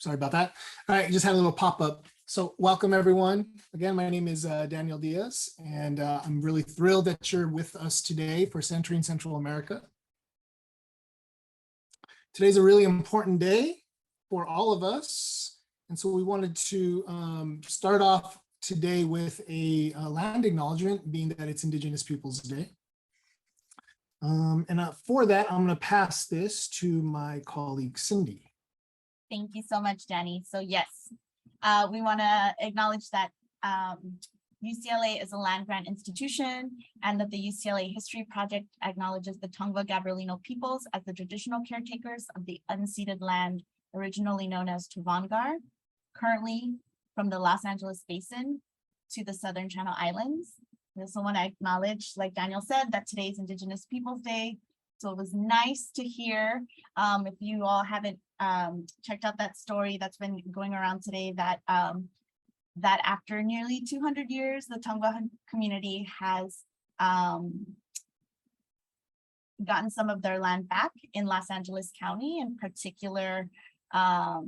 Sorry about that. All right, just had a little pop-up. So welcome everyone. Again, my name is Daniel Diaz, and I'm really thrilled that you're with us today for Century and Central America. Today's a really important day for all of us. And so we wanted to start off today with a land acknowledgement, being that it's Indigenous Peoples Day. For that, I'm going to pass this to my colleague, Cindy. Thank you so much, Danny. So yes, we want to acknowledge that UCLA is a land grant institution and that the UCLA History Project acknowledges the Tongva Gabrielino peoples as the traditional caretakers of the unceded land originally known as Tuvangar, currently from the Los Angeles Basin to the Southern Channel Islands. We also want to acknowledge, like Daniel said, that today is Indigenous Peoples Day. So it was nice to hear, if you all haven't checked out that story that's been going around today, that that after nearly 200 years, the Tongva community has gotten some of their land back in Los Angeles County, in particular, I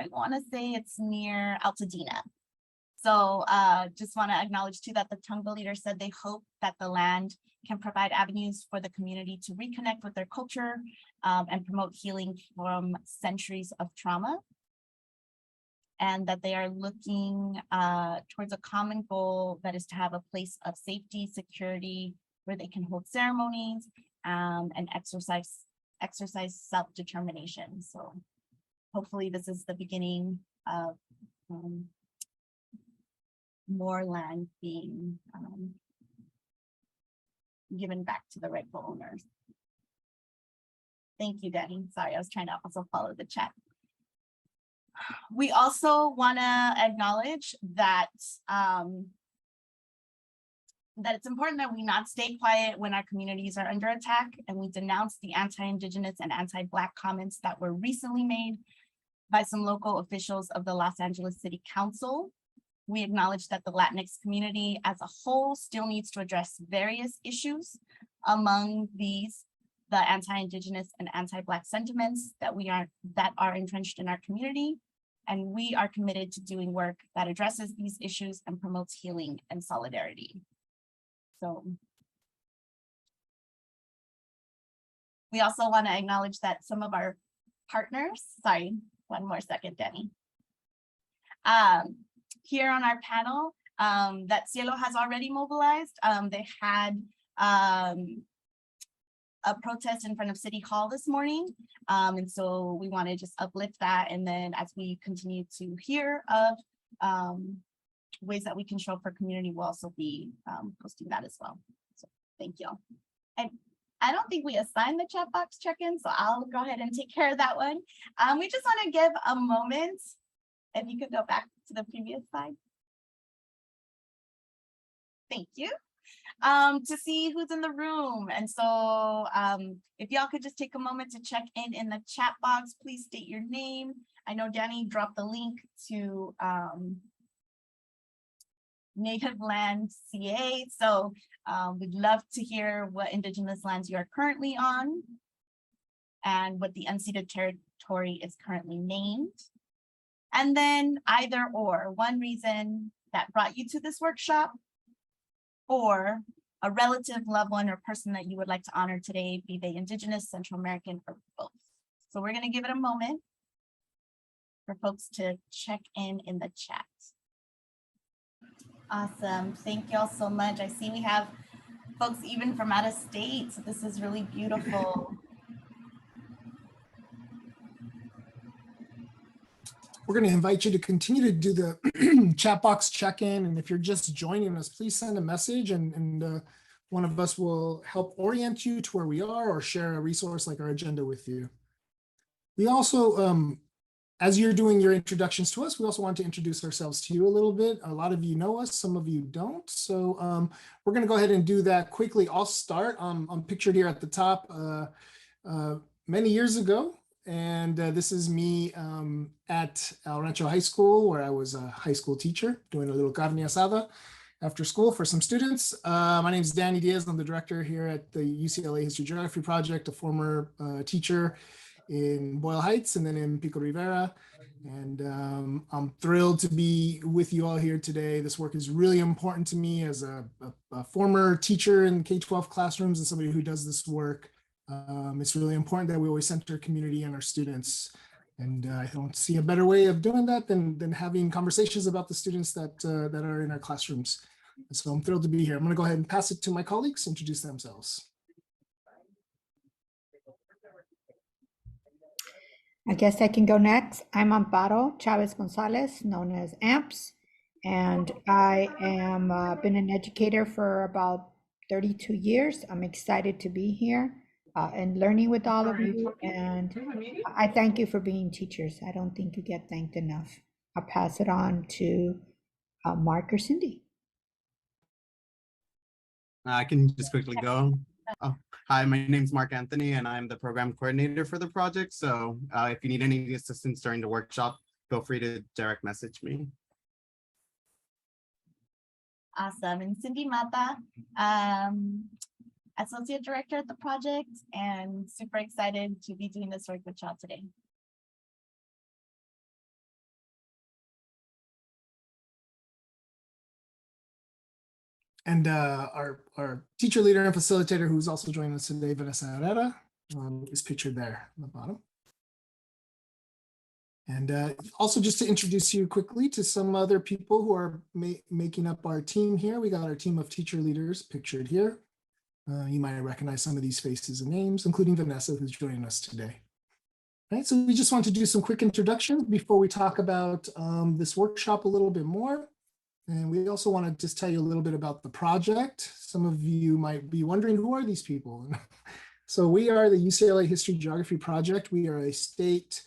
want to say it's near Altadena. So just want to acknowledge too that the Tongva leader said they hope that the land can provide avenues for the community to reconnect with their culture and promote healing from centuries of trauma. And that they are looking towards a common goal that is to have a place of safety, security, where they can hold ceremonies and exercise self-determination. So hopefully this is the beginning of more land being given back to the rightful owners. Thank you, Danny. Sorry, I was trying to also follow the chat. We also want to acknowledge that that it's important that we not stay quiet when our communities are under attack, and we denounce the anti-Indigenous and anti-Black comments that were recently made by some local officials of the Los Angeles City Council. We acknowledge that the Latinx community as a whole still needs to address various issues. Among these, the anti-Indigenous and anti-Black sentiments that are entrenched in our community. And we are committed to doing work that addresses these issues and promotes healing and solidarity. So we also want to acknowledge that some of our partners, sorry, one more second, Danny. Here on our panel, that CIELO has already mobilized. They had a protest in front of City Hall this morning. And so we want to just uplift that. And then as we continue to hear of ways that we can show up for community, we'll also be posting that as well. So thank you. And I don't think we assigned the chat box check-in, so I'll go ahead and take care of that one. We just want to give a moment. If you could go back to the previous slide. Thank you. To see who's in the room. And so if y'all could just take a moment to check in the chat box, please state your name. I know Danny dropped the link to Native Land CA. So we'd love to hear what Indigenous lands you are currently on and what the unceded territory is currently named. And then either or, one reason that brought you to this workshop, or a relative, loved one, or person that you would like to honor today, be they Indigenous, Central American, or both. So we're going to give it a moment for folks to check in the chat. Awesome. Thank you all so much. I see we have folks even from out of state, so this is really beautiful. We're going to invite you to continue to do the chat box check-in. And if you're just joining us, please send a message and one of us will help orient you to where we are or share a resource like our agenda with you. We also, as you're doing your introductions to us, we also want to introduce ourselves to you a little bit. A lot of you know us, some of you don't. So we're going to go ahead and do that quickly. I'll start. I'm pictured here at the top many years ago. And this is me at El Rancho High School, where I was a high school teacher doing a little carne asada. after school for some students. My name is Danny Diaz. I'm the director here at the UCLA History-Geography Project, a former teacher in Boyle Heights and then in Pico Rivera. And I'm thrilled to be with you all here today. This work is really important to me as a former teacher in K-12 classrooms and somebody who does this work. It's really important that we always center community and our students. And I don't see a better way of doing that than having conversations about the students that are in our classrooms. And so I'm thrilled to be here. I'm going to go ahead and pass it to my colleagues to introduce themselves. I guess I can go next. I'm Amparo Chavez Gonzalez, known as AMPS, and I am been an educator for about 32 years. I'm excited to be here and learning with all of you, and I thank you for being teachers. I don't think you get thanked enough. I'll pass it on to Mark or Cindy. I can just quickly go. Oh, hi, my name's Mark Anthony, and I'm the program coordinator for the project. So if you need any assistance during the workshop, feel free to direct message me. Awesome. And Cindy Mata, Associate Director at the project, and super excited to be doing this work with y'all today. And our teacher leader and facilitator, who's also joining us today, Vanessa Herrera, is pictured there on the bottom. And also just to introduce you quickly to some other people who are making up our team here. We got our team of teacher leaders pictured here. You might recognize some of these faces and names, including Vanessa, who's joining us today. All right, so we just want to do some quick introductions before we talk about this workshop a little bit more. And we also want to just tell you a little bit about the project. Some of you might be wondering, who are these people? So we are the UCLA History-Geography Project. We are a state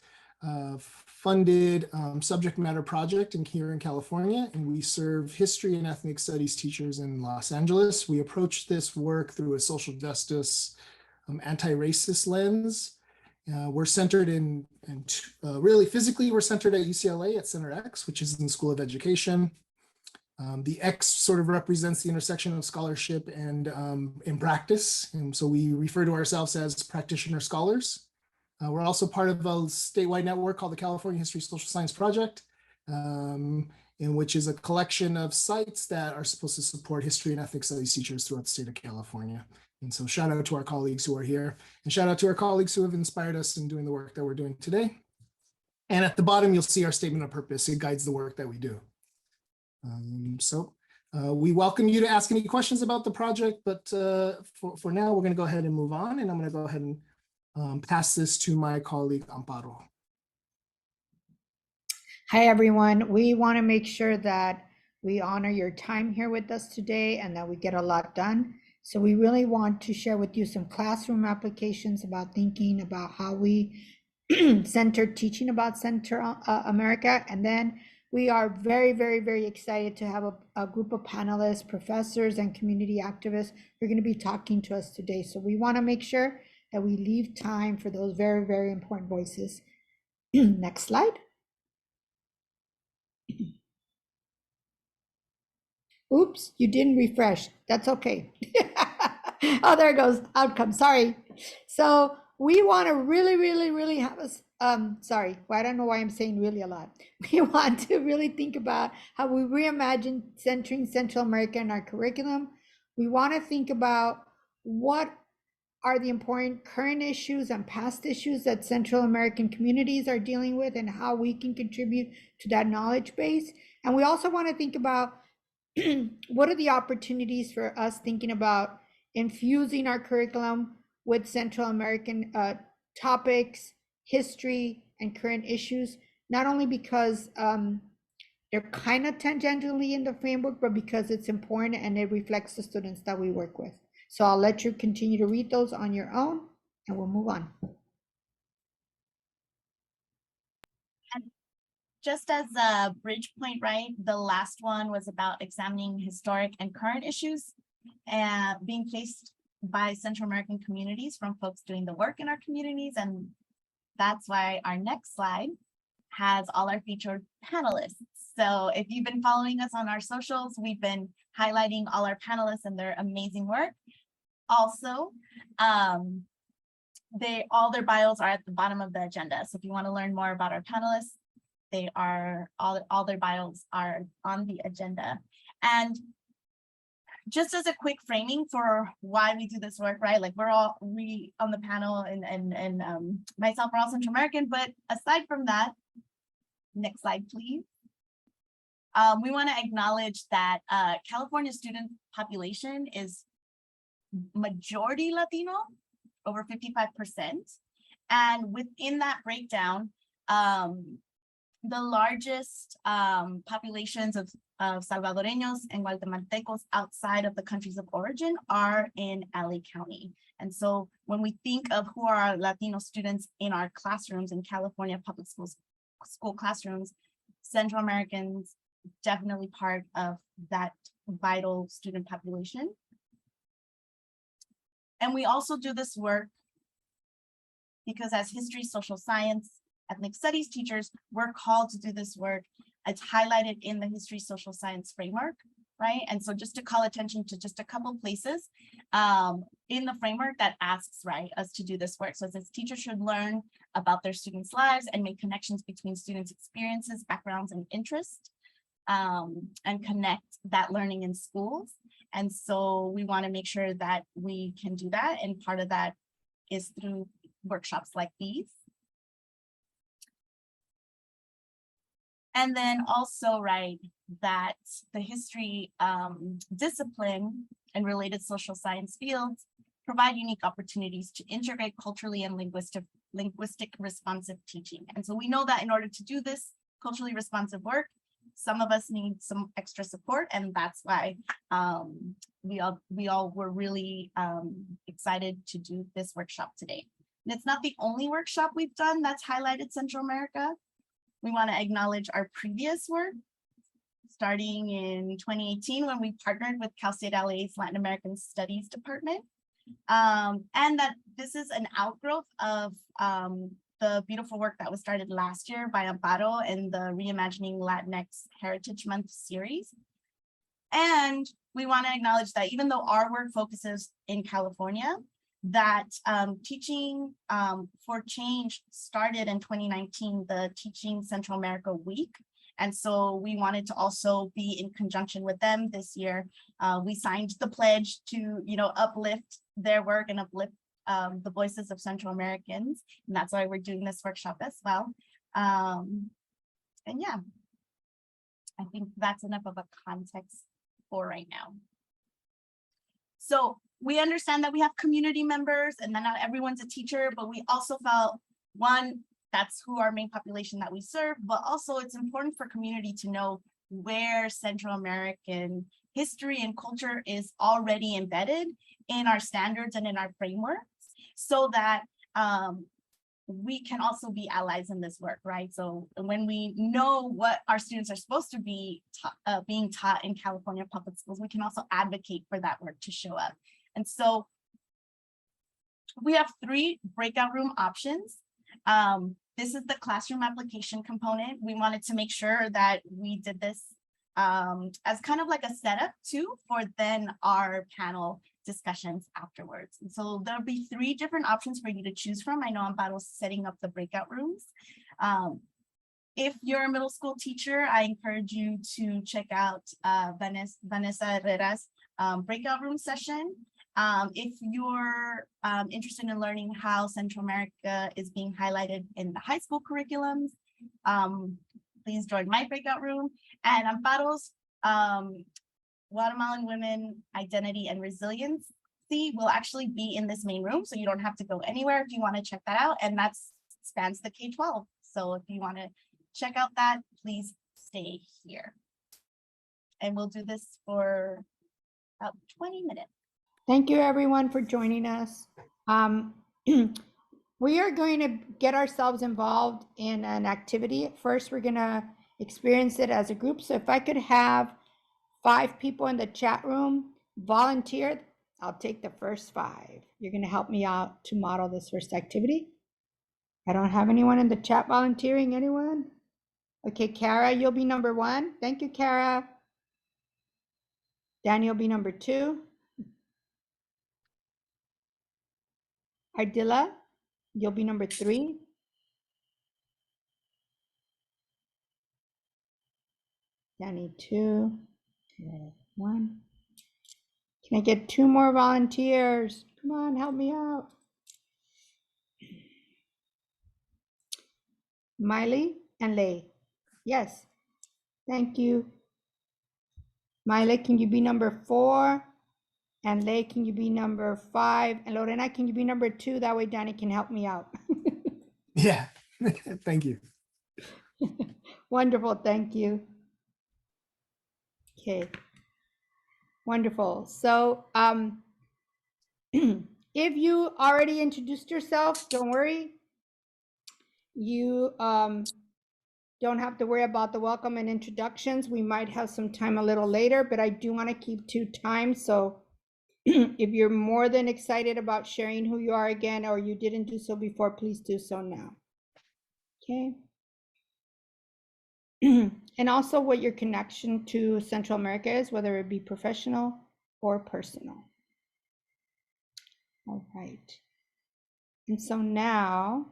funded subject matter project here in California, and we serve history and ethnic studies teachers in Los Angeles. We approach this work through a social justice, anti-racist lens. We're centered really physically, we're centered at UCLA at Center X, which is in the School of Education. The X sort of represents the intersection of scholarship and in practice. And so we refer to ourselves as practitioner scholars. We're also part of a statewide network called the California History Social Science Project, in which is a collection of sites that are supposed to support history and ethnic studies teachers throughout the state of California. And so shout out to our colleagues who are here, and shout out to our colleagues who have inspired us in doing the work that we're doing today. And at the bottom, you'll see our statement of purpose. It guides the work that we do. We welcome you to ask any questions about the project, but for now, we're going to go ahead and move on, and I'm going to go ahead and pass this to my colleague, Amparo. Hi, everyone. We want to make sure that we honor your time here with us today and that we get a lot done. So we really want to share with you some classroom applications about thinking about how we center teaching about Central America. And then we are very, very, very excited to have a group of panelists, professors, and community activists who are going to be talking to us today. So we want to make sure that we leave time for those very, very important voices. Next slide. Oops, you didn't refresh. That's okay. Oh, there it goes. Outcome. Sorry. So we want to really, really, really have us. Sorry, well, I don't know why I'm saying really a lot. We want to really think about how we reimagine centering Central America in our curriculum. We want to think about what are the important current issues and past issues that Central American communities are dealing with and how we can contribute to that knowledge base. And we also want to think about what are the opportunities for us thinking about infusing our curriculum with Central American topics, history, and current issues, not only because they're kind of tangentially in the framework, but because it's important and it reflects the students that we work with. So I'll let you continue to read those on your own, and we'll move on. And just as a bridge point, right, the last one was about examining historic and current issues being faced by Central American communities from folks doing the work in our communities. And that's why our next slide has all our featured panelists. So if you've been following us on our socials, we've been highlighting all our panelists and their amazing work. Also, all their bios are at the bottom of the agenda. So if you want to learn more about our panelists, they are all their bios are on the agenda. And just as a quick framing for why we do this work, right? Like we on the panel and myself are all Central American, but aside from that, next slide, please. We want to acknowledge that California student population is majority Latino, over 55%. And within that breakdown, the largest populations of Salvadoreños and Guatemaltecos outside of the countries of origin are in LA County. And so when we think of who are our Latino students in our classrooms in California public school classrooms, Central Americans definitely part of that vital student population. And we also do this work because as history, social science, ethnic studies teachers, we're called to do this work. It's highlighted in the history, social science framework, right? And so just to call attention to just a couple places in the framework that asks, right, us to do this work. So it says teachers should learn about their students' lives and make connections between students' experiences, backgrounds, and interests, and connect that learning in schools. And so we want to make sure that we can do that. And part of that is through workshops like these. And then also, right, that the history discipline and related social science fields provide unique opportunities to integrate culturally and linguistic responsive teaching. And so we know that in order to do this culturally responsive work, some of us need some extra support, and that's why we all were really excited to do this workshop today. And it's not the only workshop we've done that's highlighted Central America. We want to acknowledge our previous work, starting in 2018 when we partnered with Cal State LA's Latin American Studies Department. And that this is an outgrowth of the beautiful work that was started last year by Amparo and the Reimagining Latinx Heritage Month series. And we want to acknowledge that even though our work focuses in California, that Teaching for Change started in 2019, the Teaching Central America Week. And so we wanted to also be in conjunction with them this year. We signed the pledge to, uplift their work and uplift the voices of Central Americans. And that's why we're doing this workshop as well. And yeah, I think that's enough of a context for right now. So we understand that we have community members and that not everyone's a teacher, but we also felt, one, that's who our main population that we serve, but also it's important for community to know where Central American history and culture is already embedded in our standards and in our frameworks, so that we can also be allies in this work, right? So when we know what our students are supposed to be being taught in California public schools, we can also advocate for that work to show up. And so we have 3 breakout room options. This is the classroom application component. We wanted to make sure that we did this as kind of like a setup too for then our panel discussions afterwards. And so there'll be 3 different options for you to choose from. I know Amparo's setting up the breakout rooms. If you're a middle school teacher, I encourage you to check out Vanessa Herrera's breakout room session. If you're interested in learning how Central America is being highlighted in the high school curriculums, please join my breakout room. And Amparo's Guatemalan Women, Identity and Resiliency will actually be in this main room, so you don't have to go anywhere if you want to check that out. And that spans the K-12. So if you want to check out that, please stay here. And we'll do this for about 20 minutes. Thank you, everyone, for joining us. We are going to get ourselves involved in an activity. At first, we're going to experience it as a group. So if I could have 5 people in the chat room volunteer, I'll take the first 5. You're going to help me out to model this first activity. I don't have anyone in the chat volunteering. Anyone? Okay, Kara, you'll be number 1. Thank you, Kara. Danny will be number 2. Ardilla, you'll be number 3. Danny 2. 1. Can I get 2 more volunteers? Come on, help me out. Miley and Lay. Yes. Thank you. Miley, can you be number 4? And Lay, can you be number 5? And Lorena, can you be number 2? That way Danny can help me out. Yeah, thank you. Wonderful, thank you. Okay. Wonderful. So if you already introduced yourself, don't worry. You don't have to worry about the welcome and introductions. We might have some time a little later, but I do want to keep to time. So if you're more than excited about sharing who you are again, or you didn't do so before, please do so now. Okay. And also what your connection to Central America is, whether it be professional or personal. All right. And so now,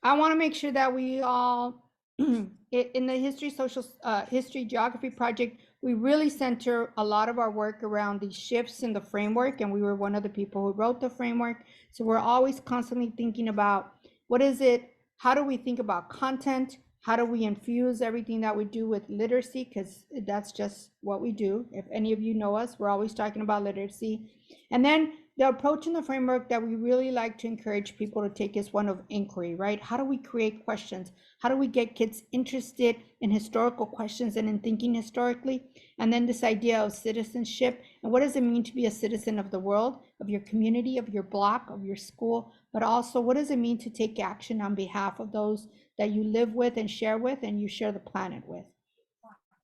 I want to make sure that we all, in the History-Geography Project, we really center a lot of our work around these shifts in the framework, and we were one of the people who wrote the framework. So we're always constantly thinking about what is it, how do we think about content, how do we infuse everything that we do with literacy, because that's just what we do. If any of you know us, we're always talking about literacy. And then the approach in the framework that we really like to encourage people to take is one of inquiry, right? How do we create questions? How do we get kids interested in historical questions and in thinking historically? And then this idea of citizenship, and what does it mean to be a citizen of the world, of your community, of your block, of your school, but also what does it mean to take action on behalf of those that you live with and you share the planet with?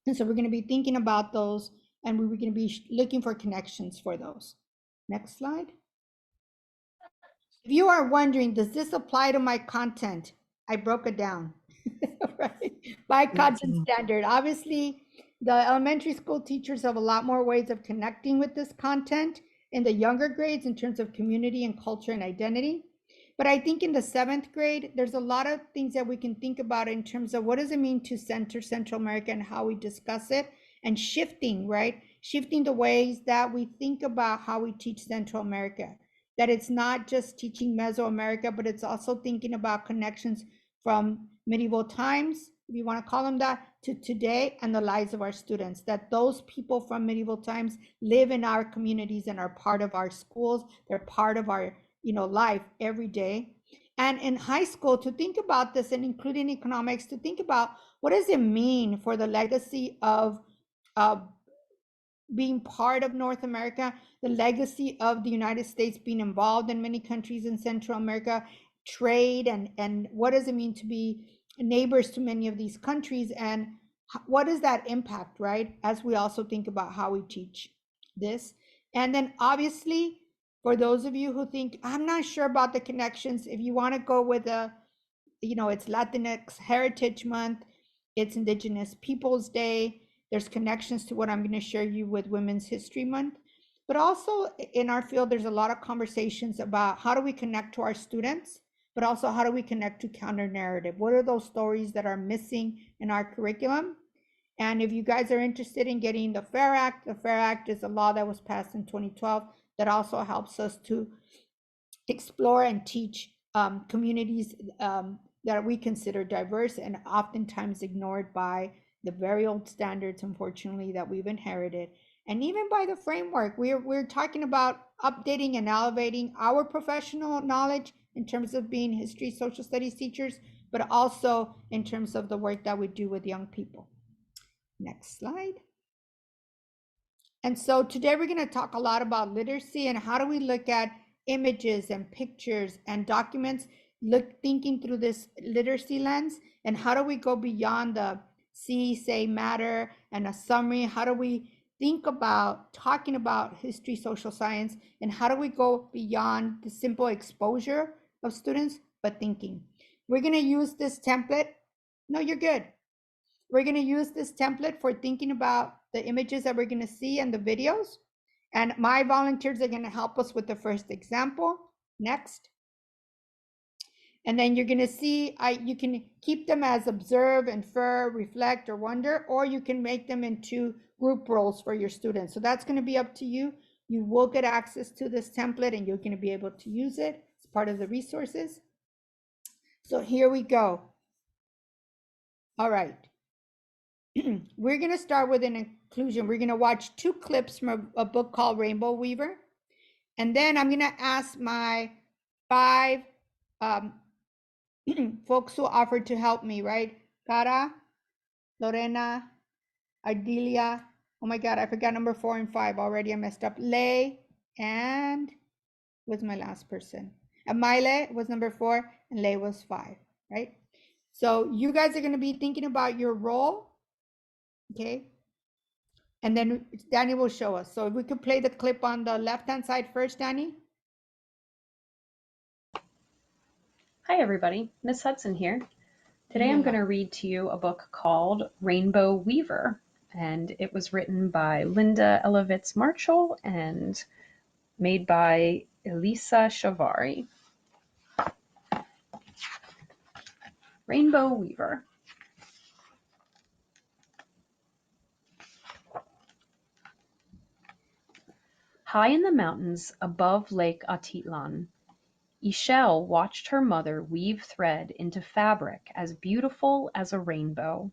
And so we're going to be thinking about those, and we're going to be looking for connections for those. Next slide. If you are wondering, does this apply to my content? I broke it down, right? By content standard. Obviously, the elementary school teachers have a lot more ways of connecting with this content in the younger grades in terms of community and culture and identity. But I think in the 7th grade, there's a lot of things that we can think about in terms of what does it mean to center Central America and how we discuss it, and shifting, right? Shifting the ways that we think about how we teach Central America. That it's not just teaching Mesoamerica, but it's also thinking about connections from medieval times, if you want to call them that, to today and the lives of our students. That those people from medieval times live in our communities and are part of our schools. They're part of our life every day. And in high school, to think about this, and including economics, to think about what does it mean for the legacy of being part of North America, the legacy of the United States being involved in many countries in Central America, trade, and what does it mean to be neighbors to many of these countries, and what does that impact, right? As we also think about how we teach this. And then obviously, for those of you who think, I'm not sure about the connections, if you want to go with it's Latinx Heritage Month, it's Indigenous Peoples Day, there's connections to what I'm going to share you with Women's History Month. But also in our field, there's a lot of conversations about how do we connect to our students, but also how do we connect to counter narrative? What are those stories that are missing in our curriculum? And if you guys are interested in getting the FAIR Act is a law that was passed in 2012 that also helps us to explore and teach communities that we consider diverse and oftentimes ignored by the very old standards, unfortunately, that we've inherited. And even by the framework, we're talking about updating and elevating our professional knowledge in terms of being history, social studies teachers, but also in terms of the work that we do with young people. Next slide. And so today we're going to talk a lot about literacy and how do we look at images and pictures and documents, thinking through this literacy lens, and how do we go beyond the see, say, matter and a summary? How do we think about talking about history, social science, and how do we go beyond the simple exposure of students, but thinking? We're going to use this template. No, you're good. We're going to use this template for thinking about the images that we're going to see and the videos. And my volunteers are going to help us with the first example. Next. And then you're going to see, you can keep them as observe, infer, reflect, or wonder, or you can make them into group roles for your students. So that's going to be up to you. You will get access to this template and you're going to be able to use it. It's part of the resources. So here we go. All right. We're going to start with an inclusion. We're going to watch 2 clips from a book called Rainbow Weaver. And then I'm going to ask my 5 folks who offered to help me, right? Cara, Lorena, Ardelia. Oh my God, I forgot number 4 and 5 already. I messed up. Lay and was my last person. Amaile was number 4 and Lay was 5, right? So you guys are going to be thinking about your role, okay? And then Danny will show us. So if we could play the clip on the left-hand side first, Danny. Hi everybody, Miss Hudson here. Today I'm going to read to you a book called Rainbow Weaver, and it was written by Linda Elovitz Marshall and made by Elisa Chavari. Rainbow Weaver. High in the mountains above Lake Atitlan, Ixchel watched her mother weave thread into fabric as beautiful as a rainbow.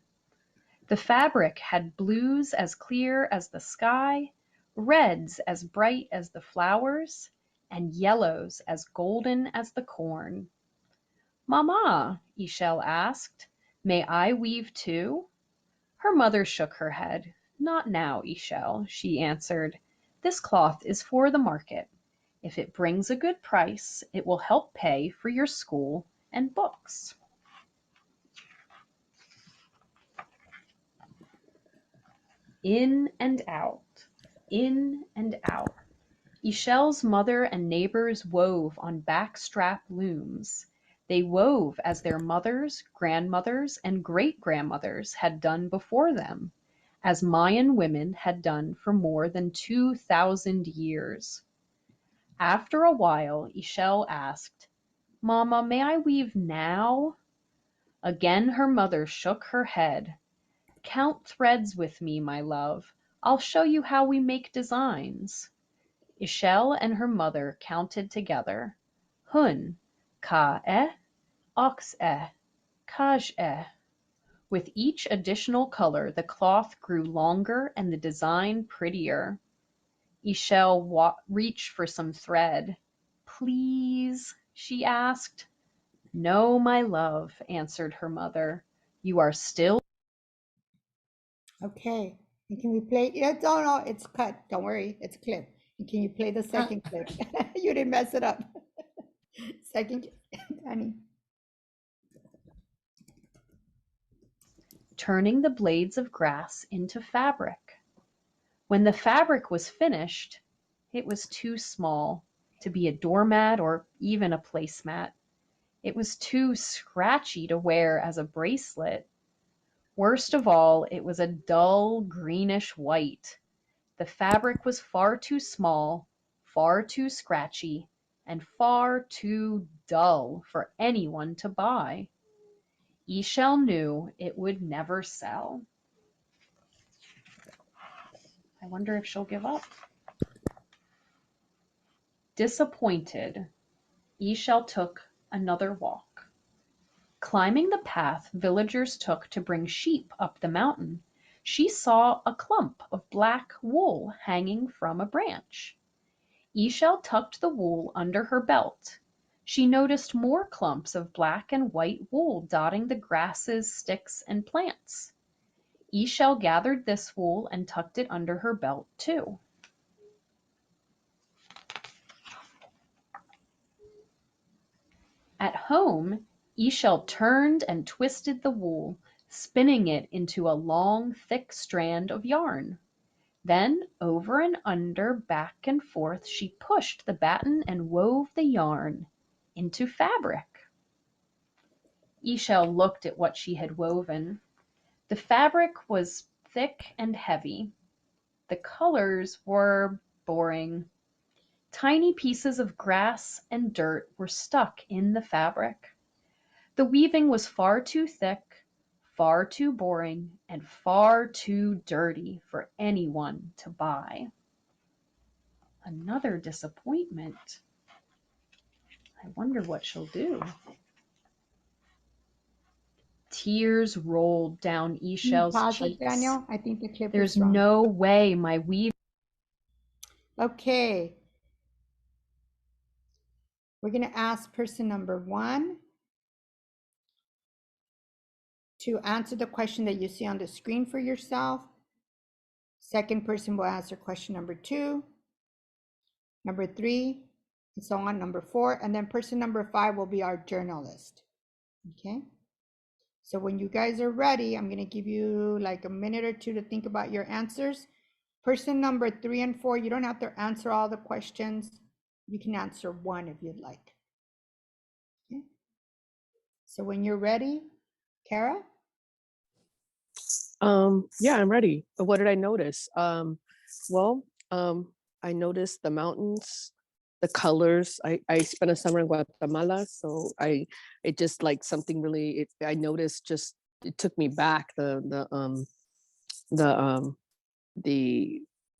The fabric had blues as clear as the sky, reds as bright as the flowers, and yellows as golden as the corn. "Mama," Ixchel asked, "may I weave too?" Her mother shook her head. "Not now, Ixchel," she answered. "This cloth is for the market. If it brings a good price, it will help pay for your school and books." In and out, in and out. Ixchel's mother and neighbors wove on backstrap looms. They wove as their mothers, grandmothers, and great-grandmothers had done before them, as Mayan women had done for more than 2,000 years. After a while, Ixchel asked, "Mama, may I weave now?" Again her mother shook her head. "Count threads with me, my love. I'll show you how we make designs." Ixchel and her mother counted together. Hun, ka-e, ox-e, kaj-e. With each additional color, the cloth grew longer and the design prettier. Ixchel reached for some thread. "Please?" she asked. "No, my love," answered her mother. "You are still..." Okay. And can we play? Oh no, it's cut. Don't worry, it's a clip. And can you play the second clip? You didn't mess it up. Second, Danny. Turning the blades of grass into fabric. When the fabric was finished, it was too small to be a doormat or even a placemat. It was too scratchy to wear as a bracelet. Worst of all, it was a dull greenish white. The fabric was far too small, far too scratchy, and far too dull for anyone to buy. Ixchel knew it would never sell. I wonder if she'll give up. Disappointed, Ixchel took another walk. Climbing the path villagers took to bring sheep up the mountain, she saw a clump of black wool hanging from a branch. Ixchel tucked the wool under her belt. She noticed more clumps of black and white wool dotting the grasses, sticks, and plants. Ixchel gathered this wool and tucked it under her belt too. At home, Ixchel turned and twisted the wool, spinning it into a long, thick strand of yarn. Then over and under, back and forth, she pushed the batten and wove the yarn into fabric. Ishel looked at what she had woven. The fabric was thick and heavy. The colors were boring. Tiny pieces of grass and dirt were stuck in the fabric. The weaving was far too thick, far too boring, and far too dirty for anyone to buy. Another disappointment. I wonder what she'll do. Tears rolled down Can you Ishel's pause it, cheeks. Daniel? I think the clip There's is wrong. no way my weave. Okay. We're going to ask person number 1 to answer the question that you see on the screen for yourself. Second person will answer question number 2, number 3, and so on, number 4. And then person number 5 will be our journalist. Okay. So when you guys are ready, I'm going to give you like a minute or 2 to think about your answers. Person number 3 and 4, you don't have to answer all the questions. You can answer one if you'd like. Okay. So when you're ready, Kara? Yeah, I'm ready. What did I notice? Well, I noticed the mountains, the colors. I spent a summer in Guatemala, so it just like something really. I noticed just it took me back the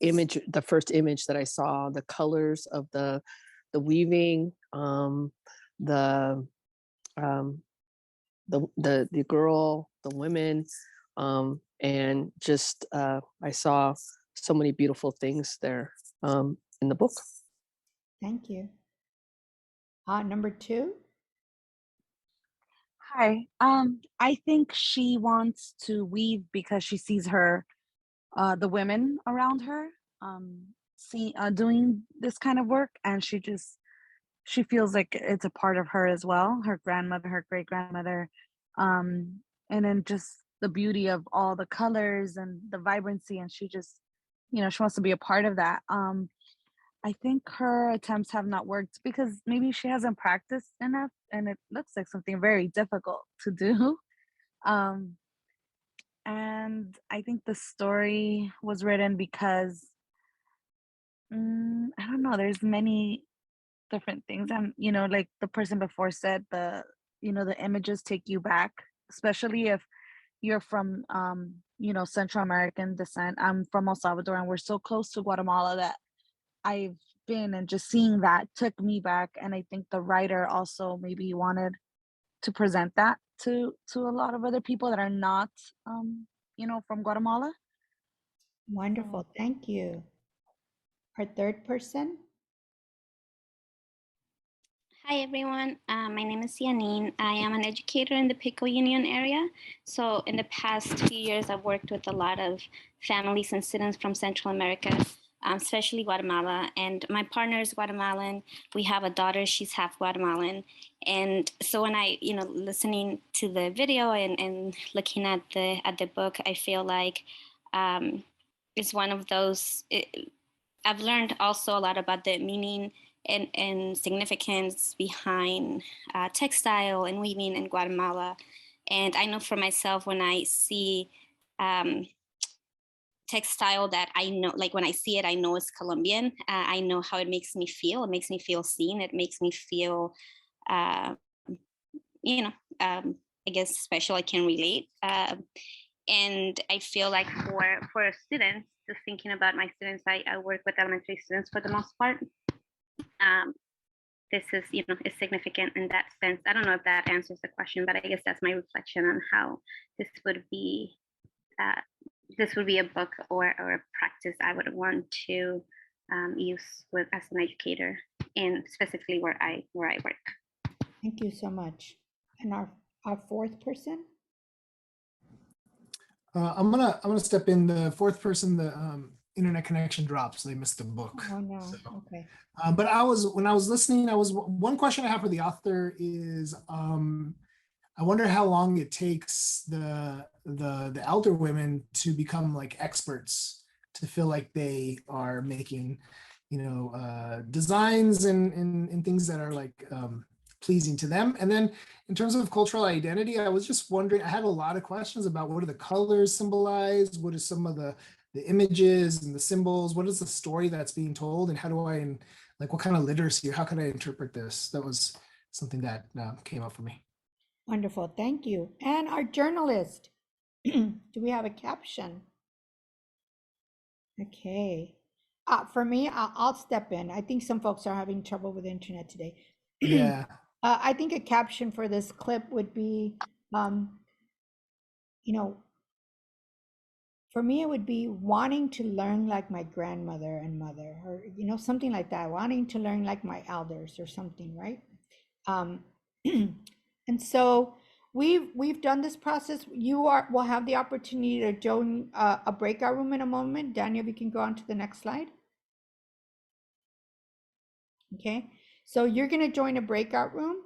image, the first image that I saw, the colors of the weaving, the girl, the women, and just I saw so many beautiful things there in the book. Thank you. Number 2? Hi. I think she wants to weave because she sees the women around her, doing this kind of work, and she feels like it's a part of her as well. Her grandmother, her great grandmother, and then just the beauty of all the colors and the vibrancy, and she just, she wants to be a part of that. I think her attempts have not worked because maybe she hasn't practiced enough, and it looks like something very difficult to do. And I think the story was written because I don't know, there's many different things, and like the person before said, the images take you back, especially if you're from Central American descent. I'm from El Salvador, and we're so close to Guatemala that I've been, and just seeing that took me back. And I think the writer also maybe wanted to present that to a lot of other people that are not from Guatemala. Wonderful. Thank you. Our third person? Hi everyone, my name is Yanine. I am an educator in the Pico Union area. So in the past few years, I've worked with a lot of families and students from Central America, especially Guatemala. And my partner is Guatemalan. We have a daughter, she's half Guatemalan. And so when I, listening to the video and looking at the book, I feel like it's one of those, I've learned also a lot about the meaning and significance behind textile and weaving in Guatemala. And I know for myself, when I see textile that I know, like when I see it, I know it's Colombian. I know how it makes me feel. It makes me feel seen. It makes me feel, I guess special. I can relate. And I feel like for students, just thinking about my students, I work with elementary students for the most part. This is, is significant in that sense. I don't know if that answers the question, but I guess that's my reflection on how this would be a book or a practice I would want to use as an educator, and specifically where I work. Thank you so much. And our fourth person? I'm gonna step in. The fourth person, the internet connection dropped, so they missed the book. Oh no. So, Okay. but when I was listening, one question I have for the author is, I wonder how long it takes the elder women to become like experts, to feel like they are making, designs and things that are like pleasing to them. And then in terms of cultural identity, I was just wondering, I had a lot of questions about what do the colors symbolize? What is some of the images and the symbols? What is the story that's being told? And how do I, like, what kind of literacy, or how can I interpret this? That was something that came up for me. Wonderful, thank you. And our journalist, do we have a caption? Okay. For me, I'll step in. I think some folks are having trouble with the internet today. Yeah. I think a caption for this clip would be, you know, for me, it would be wanting to learn like my grandmother and mother, or, you know, something like that, wanting to learn like my elders or something, right? And so we've done this process. You will have the opportunity to join a breakout room in a moment. Daniel, we can go on to the next slide. Okay, so you're going to join a breakout room.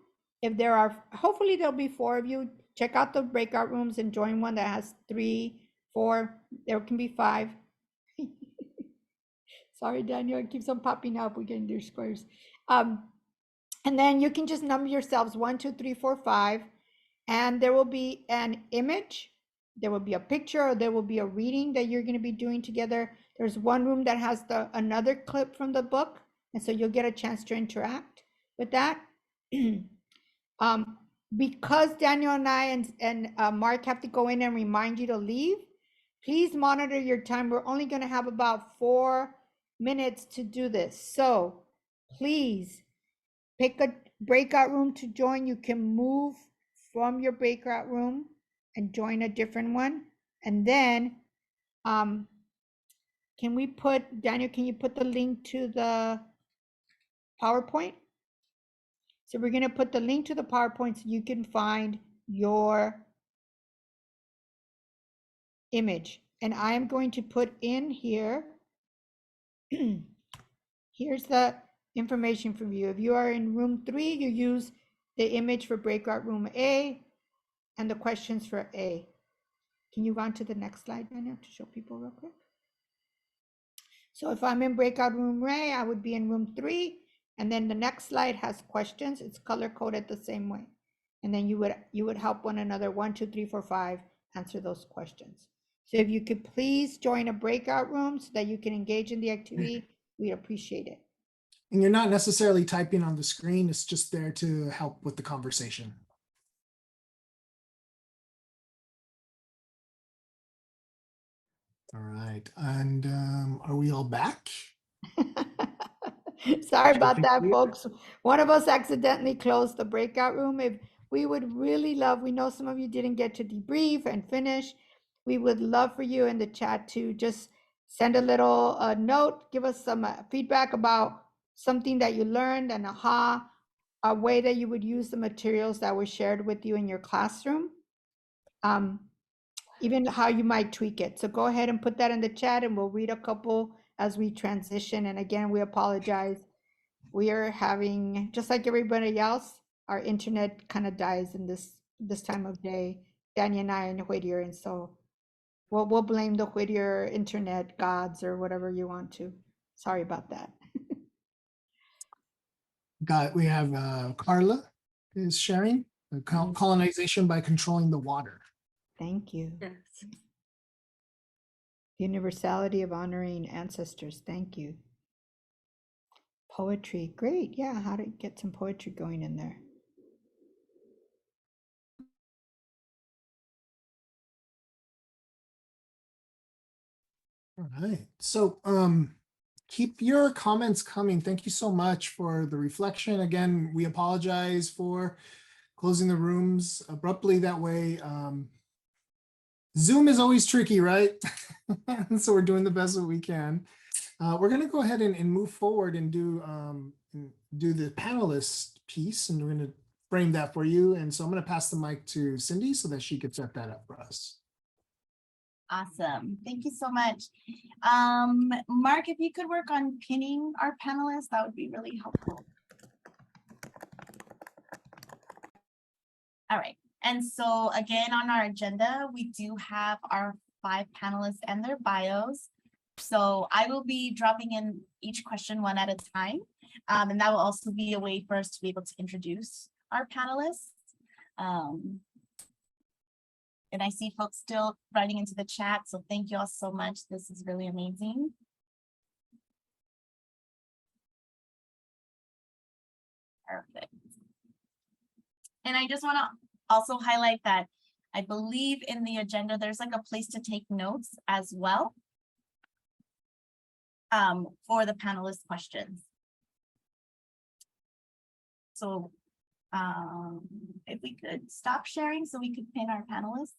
If there are, hopefully there'll be 4 of you. Check out the breakout rooms and join one that has 3, 4, there can be 5. Sorry, Daniel, it keeps on popping up. We can do squares. And then you can just number yourselves 1, 2, 3, 4, 5. And there will be an image, there will be a picture, or there will be a reading that you're going to be doing together. There's one room that has another clip from the book. And so you'll get a chance to interact with that. Because Daniel and I and Mark have to go in and remind you to leave, please monitor your time. We're only going to have about 4 minutes to do this. So please pick a breakout room to join. You can move from your breakout room and join a different one. And then can we put, Daniel, can you put the link to the PowerPoint? So we're going to put the link to the PowerPoint so you can find your image. And I am going to put in here, here's the information for you. If you are in room 3, you use the image for breakout room A and the questions for A. Can you go on to the next slide, Daniel, to show people real quick? So if I'm in breakout room A, I would be in room 3. And then the next slide has questions. It's color coded the same way. And then you would help one another, 1, 2, 3, 4, 5, answer those questions. So if you could please join a breakout room so that you can engage in the activity, we appreciate it. And you're not necessarily typing on the screen. It's just there to help with the conversation. All right. And are we all back? Sorry about that, folks. One of us accidentally closed the breakout room. If we would really love, we know some of you didn't get to debrief and finish. We would love for you in the chat to just send a little note, give us some feedback about something that you learned, and a way that you would use the materials that were shared with you in your classroom. Even how you might tweak it. So go ahead and put that in the chat and we'll read a couple as we transition. And again, we apologize. We are having, just like everybody else, our internet kind of dies in this time of day. Danny and I are in Whittier, and so we'll blame the Whittier internet gods or whatever you want to. Sorry about that. We have Carla is sharing colonization by controlling the water. Thank you. Yes. Universality of honoring ancestors. Thank you. Poetry. Great. Yeah, how to get some poetry going in there. All right. So keep your comments coming. Thank you so much for the reflection. Again, we apologize for closing the rooms abruptly that way. Zoom is always tricky, right? So we're doing the best that we can. We're going to go ahead and move forward and do the panelist piece, and we're going to frame that for you. And so I'm going to pass the mic to Cindy so that she could set that up for us. Awesome. Thank you so much. Mark, if you could work on pinning our panelists, that would be really helpful. All right. And so again, on our agenda, we do have our 5 panelists and their bios. So I will be dropping in each question one at a time. And that will also be a way for us to be able to introduce our panelists. And I see folks still writing into the chat, so thank you all so much. This is really amazing. Perfect. And I just want to also highlight that I believe in the agenda, there's like a place to take notes as well for the panelist questions. So if we could stop sharing so we could pin our panelists.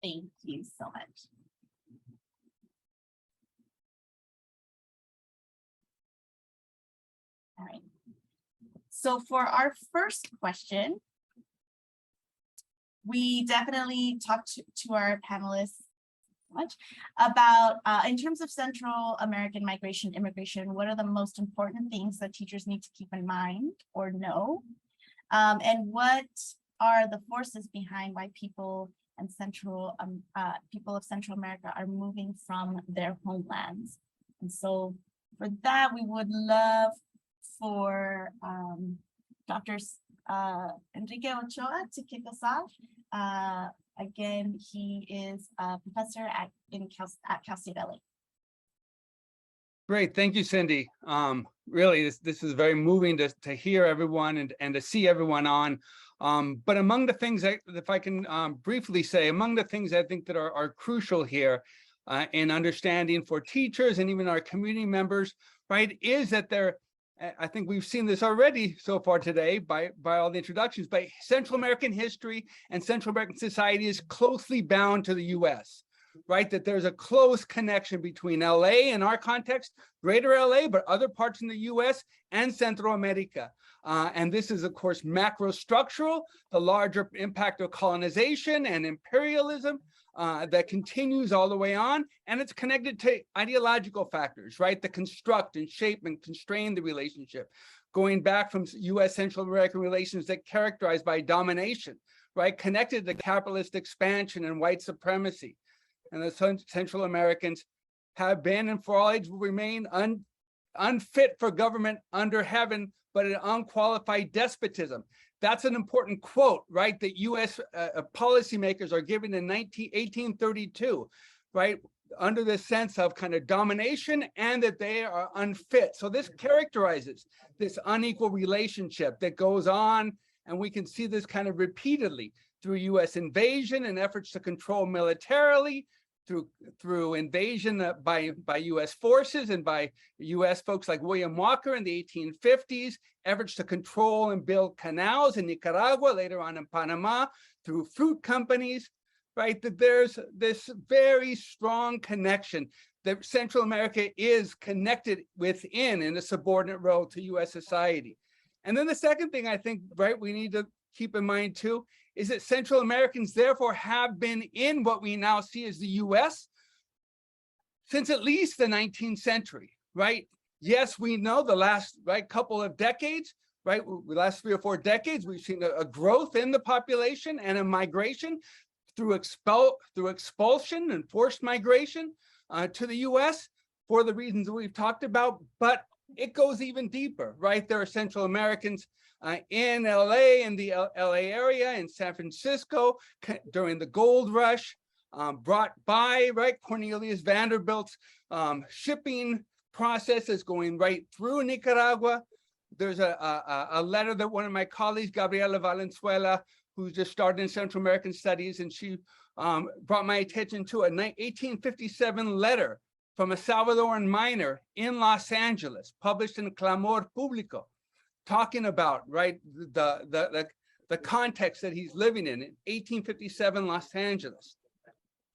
Thank you so much. All right. So for our first question, we definitely talked to our panelists much about in terms of Central American migration, immigration, what are the most important things that teachers need to keep in mind or know? And what are the forces behind why people and people of Central America are moving from their homelands? And so for that, we would love for Dr. Enrique Ochoa to kick us off. Again, he is a professor at Cal State LA. Great, thank you, Cindy. Really, this is very moving to hear everyone and to see everyone on. But among the things, if I can briefly say, among the things I think that are crucial here in understanding for teachers and even our community members, right, is that I think we've seen this already so far today by all the introductions, but Central American history and Central American society is closely bound to the US, right? That there's a close connection between LA in our context, greater LA, but other parts in the US and Central America. And this is, of course, macro structural, the larger impact of colonization and imperialism that continues all the way on, and it's connected to ideological factors, right? That construct and shape and constrain the relationship, going back from US Central American relations that characterized by domination, right? Connected to capitalist expansion and white supremacy. And the Central Americans have been and for all age will remain unfit for government under heaven, but an unqualified despotism. That's an important quote, right? That US policymakers are given in 1832, right? Under the sense of kind of domination and that they are unfit. So this characterizes this unequal relationship that goes on, and we can see this kind of repeatedly through US invasion and efforts to control militarily, through invasion by US forces and by US folks like William Walker in the 1850s, efforts to control and build canals in Nicaragua, later on in Panama, through fruit companies, right? That there's this very strong connection that Central America is connected within in a subordinate role to US society. And then the second thing I think, right, we need to keep in mind too, is that Central Americans therefore have been in what we now see as the US since at least the 19th century, right? Yes, we know the last couple of decades, right? The last 3 or 4 decades, we've seen a growth in the population and a migration through expulsion and forced migration to the US for the reasons that we've talked about, but it goes even deeper, right? There are Central Americans in LA, in the LA area, in San Francisco, during the gold rush, brought by, right, Cornelius Vanderbilt's shipping processes going right through Nicaragua. There's a letter that one of my colleagues, Gabriela Valenzuela, who's just started in Central American Studies, and she brought my attention to a 1857 letter from a Salvadoran miner in Los Angeles, published in Clamor Público, talking about, right, the context that he's living in 1857 Los Angeles.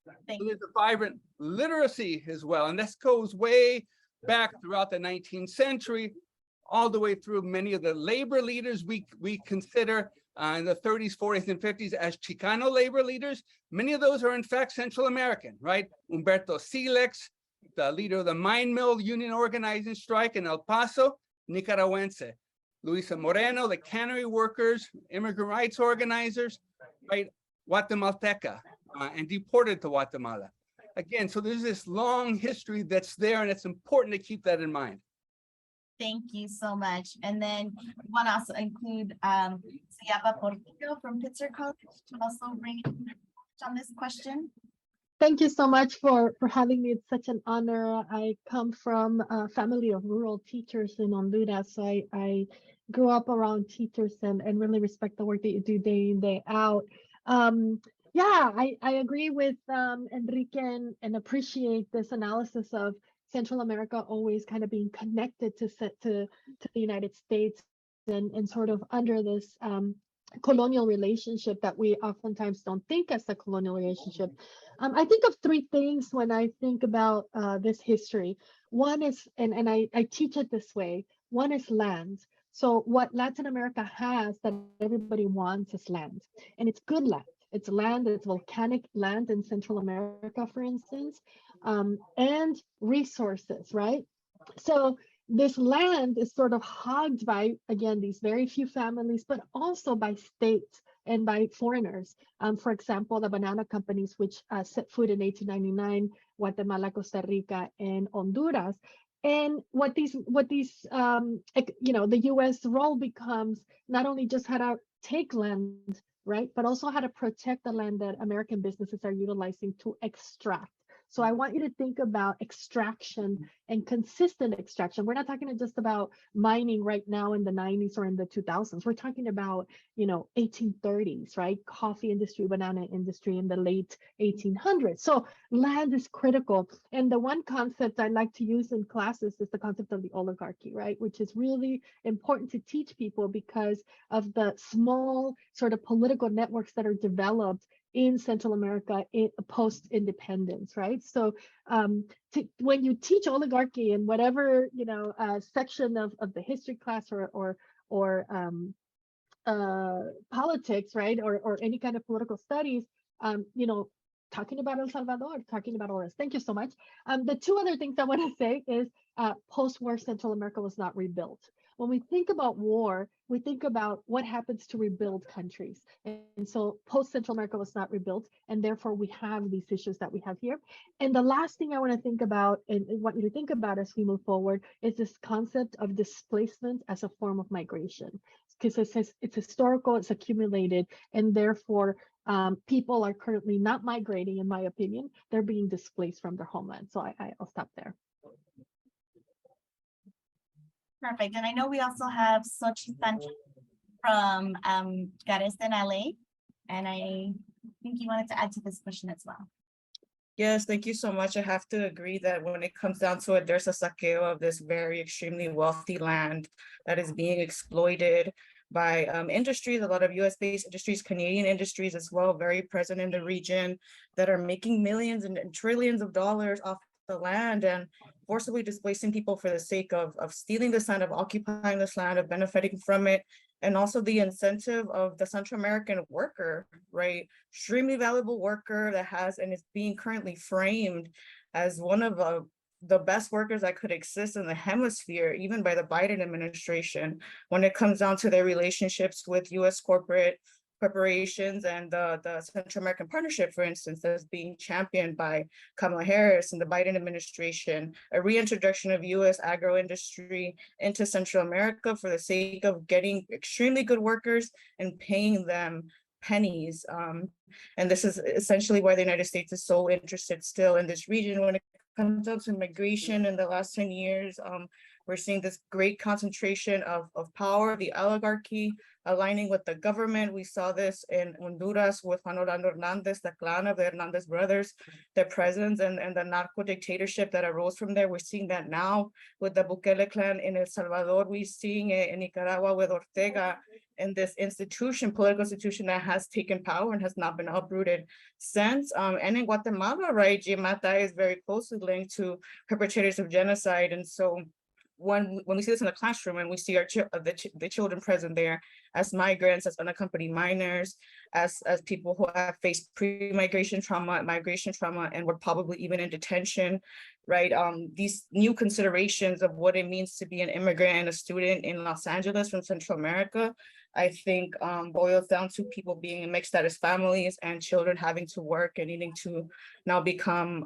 So there's a vibrant literacy as well, and this goes way back throughout the 19th century, all the way through many of the labor leaders we consider in the 30s, 40s, and 50s as Chicano labor leaders. Many of those are in fact Central American, right? Humberto Silex, the leader of the mine mill union organizing strike in El Paso, Nicaraguense. Luisa Moreno, the cannery workers, immigrant rights organizers, right? Guatemalteca, and deported to Guatemala. Again, so there's this long history that's there, and it's important to keep that in mind. Thank you so much. And then we want to also include Suyapa Portillo from Pitzer College to also bring on this question. Thank you so much for having me. It's such an honor. I come from a family of rural teachers in Honduras. So I grew up around teachers and really respect the work that you do day in, day out. Yeah, I agree with Enrique and appreciate this analysis of Central America always kind of being connected to the United States and sort of under this colonial relationship that we oftentimes don't think as a colonial relationship. I think of three things when I think about this history. One is, and I teach it this way, one is land. So what Latin America has that everybody wants is land, and it's good land. It's land, it's volcanic land in Central America, for instance, and resources, right? So this land is sort of hogged by, again, these very few families, but also by states and by foreigners. For example, the banana companies, which set foot in 1899, Guatemala, Costa Rica, and Honduras. And what these the U.S. role becomes not only just how to take land, right, but also how to protect the land that American businesses are utilizing to extract. So I want you to think about extraction and consistent extraction. We're not talking just about mining right now in the 90s or in the 2000s. We're talking about, 1830s, right? Coffee industry, banana industry in the late 1800s. So land is critical. And the one concept I like to use in classes is the concept of the oligarchy, right? Which is really important to teach people because of the small sort of political networks that are developed in Central America in post-independence, right? So when you teach oligarchy in whatever section of the history class or politics, right, or any kind of political studies, talking about El Salvador, talking about all this. Thank you so much. The two other things I want to say is post-war Central America was not rebuilt. When we think about war, we think about what happens to rebuild countries. And so post-Central America was not rebuilt, and therefore we have these issues that we have here. And the last thing I want to think about and want you to think about as we move forward is this concept of displacement as a form of migration. Because it says it's historical, it's accumulated, and therefore people are currently not migrating, in my opinion. They're being displaced from their homeland. So I'll stop there. Perfect. And I know we also have Xochitl Sanchez from CARECEN-LA, and I think you wanted to add to this question as well. Yes, thank you so much. I have to agree that when it comes down to it, there's a saqueo of this very extremely wealthy land that is being exploited by industries, a lot of US-based industries, Canadian industries as well, very present in the region that are making millions and trillions of dollars off the land and forcibly displacing people for the sake of stealing this land, of occupying this land, of benefiting from it. And also the incentive of the Central American worker, right? Extremely valuable worker that has and is being currently framed as one of the best workers that could exist in the hemisphere, even by the Biden administration, when it comes down to their relationships with US corporations and the Central American Partnership, for instance, that's being championed by Kamala Harris and the Biden administration, a reintroduction of US agro industry into Central America for the sake of getting extremely good workers and paying them pennies. And this is essentially why the United States is so interested still in this region. When it comes up to migration in the last 10 years, we're seeing this great concentration of power, the oligarchy aligning with the government. We saw this in Honduras with Juan Orlando Hernandez, the clan of the Hernandez brothers, their presence and the narco dictatorship that arose from there. We're seeing that now with the Bukele clan in El Salvador. We're seeing it in Nicaragua with Ortega and this institution, political institution that has taken power and has not been uprooted since. And in Guatemala, right, Giamata is very closely linked to perpetrators of genocide. And so when we see this in the classroom and we see the children present there as migrants, as unaccompanied minors, as people who have faced pre-migration trauma, migration trauma, and were probably even in detention, right? These new considerations of what it means to be an immigrant and a student in Los Angeles from Central America I think boils down to people being in mixed status families and children having to work and needing to now become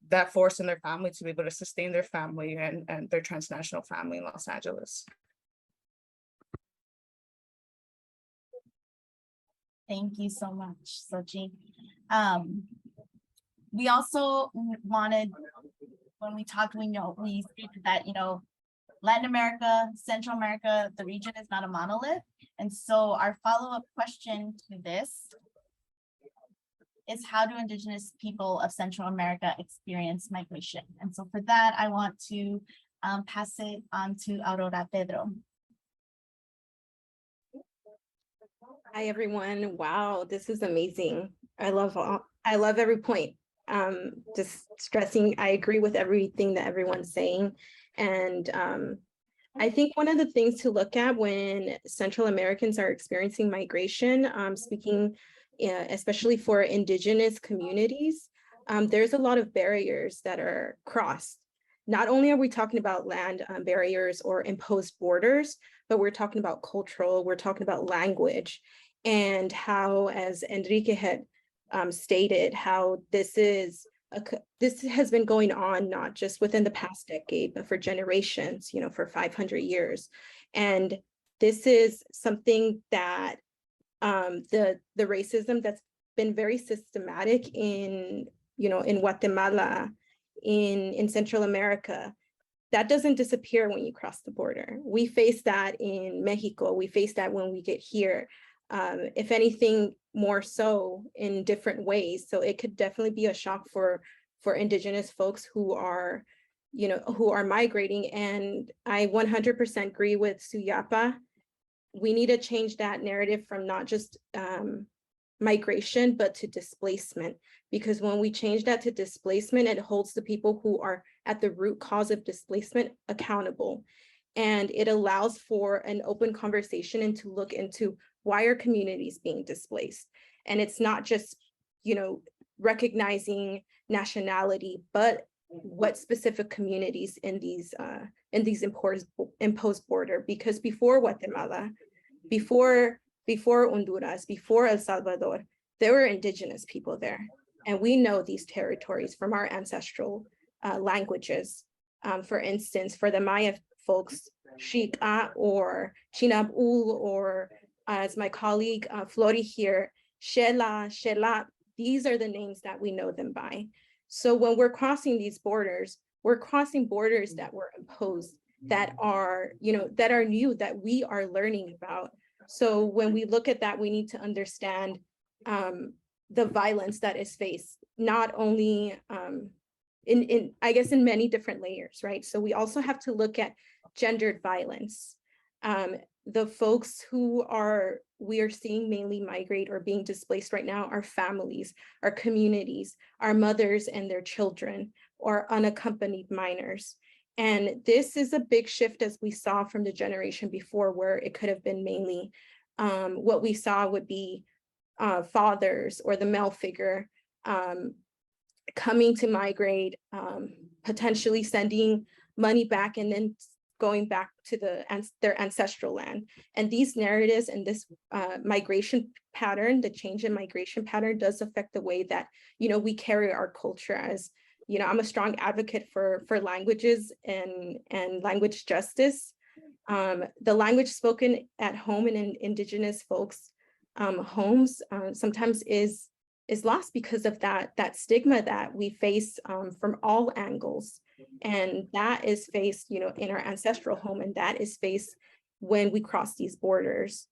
that force in their family to be able to sustain their family and their transnational family in Los Angeles. Thank you so much, Xochitl. We also wanted, when we talked, we stated that, Latin America, Central America, the region is not a monolith. And so our follow-up question to this is, how do Indigenous people of Central America experience migration? And so for that, I want to pass it on to Aurora. Pedro. Hi, everyone. Wow, this is amazing. I love every point. Just stressing, I agree with everything that everyone's saying. And I think one of the things to look at when Central Americans are experiencing migration, speaking especially for Indigenous communities, there's a lot of barriers that are crossed. Not only are we talking about land barriers or imposed borders, but we're talking about cultural, we're talking about language, and how, as Enrique had stated, how this has been going on not just within the past decade, but for generations, for 500 years. And this is something that the racism that's been very systematic in Guatemala, in Central America, that doesn't disappear when you cross the border. We face that in Mexico. We face that when we get here. If anything, more so in different ways. So it could definitely be a shock for Indigenous folks who are migrating. And I 100% agree with Suyapa. We need to change that narrative from not just migration, but to displacement. Because when we change that to displacement, it holds the people who are at the root cause of displacement accountable. And it allows for an open conversation and to look into, why are communities being displaced? And it's not just, recognizing nationality, but what specific communities in these imposed border. Because before Guatemala, before Honduras, before El Salvador, there were Indigenous people there. And we know these territories from our ancestral languages. For instance, for the Maya folks, Shika or Chinabul, or as my colleague Flori here, Shela, these are the names that we know them by. So when we're crossing these borders, we're crossing borders that were imposed, that are new, that we are learning about. So when we look at that, we need to understand the violence that is faced, not only in many different layers, right? So we also have to look at gendered violence. The folks who we are seeing mainly migrate or being displaced right now are families, our communities, our mothers and their children, or unaccompanied minors. And this is a big shift, as we saw from the generation before, where it could have been mainly what we saw would be fathers or the male figure coming to migrate, potentially sending money back and then going back to their ancestral land. And these narratives and this migration pattern, the change in migration pattern, does affect the way that we carry our culture. As I'm a strong advocate for languages and language justice. The language spoken at home and in Indigenous folks' homes sometimes is lost because of that stigma that we face from all angles. And that is faced, in our ancestral home, and that is faced when we cross these borders.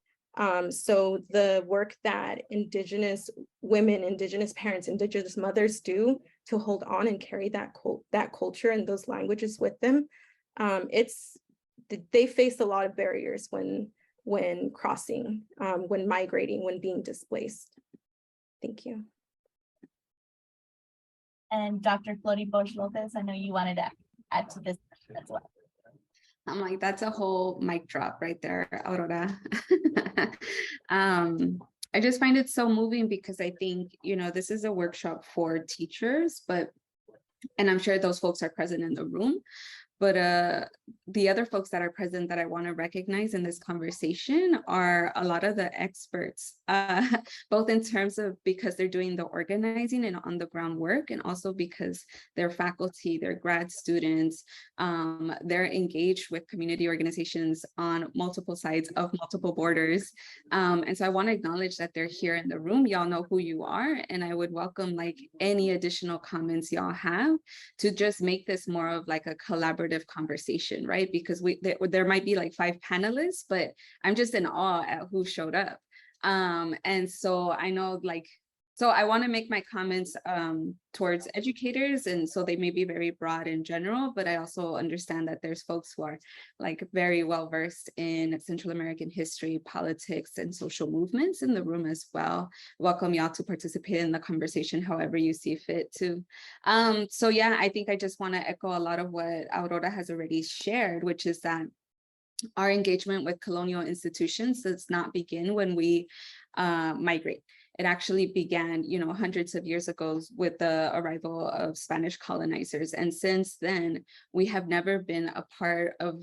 So the work that Indigenous women, Indigenous parents, Indigenous mothers do to hold on and carry that culture and those languages with them, they face a lot of barriers when crossing, when migrating, when being displaced. Thank you. And Dr. Flori Lopez, I know you wanted to add to this as well. I'm like, that's a whole mic drop right there, Aurora. I just find it so moving because I think, this is a workshop for teachers, and I'm sure those folks are present in the room, But the other folks that are present that I want to recognize in this conversation are a lot of the experts, both in terms of because they're doing the organizing and on the ground work, and also because they're faculty, they're grad students, they're engaged with community organizations on multiple sides of multiple borders. And so I want to acknowledge that they're here in the room. Y'all know who you are, and I would welcome like any additional comments y'all have to just make this more of like a collaborative conversation, right? Because there might be like 5 panelists, but I'm just in awe at who showed up. And so I know like, so I want to make my comments towards educators, and so they may be very broad in general, but I also understand that there's folks who are like very well versed in Central American history, politics, and social movements in the room as well. Welcome y'all to participate in the conversation however you see fit too. So yeah, I think I just want to echo a lot of what Aurora has already shared, which is that our engagement with colonial institutions does not begin when we migrate. It actually began, you know, hundreds of years ago with the arrival of Spanish colonizers. And since then, we have never been a part of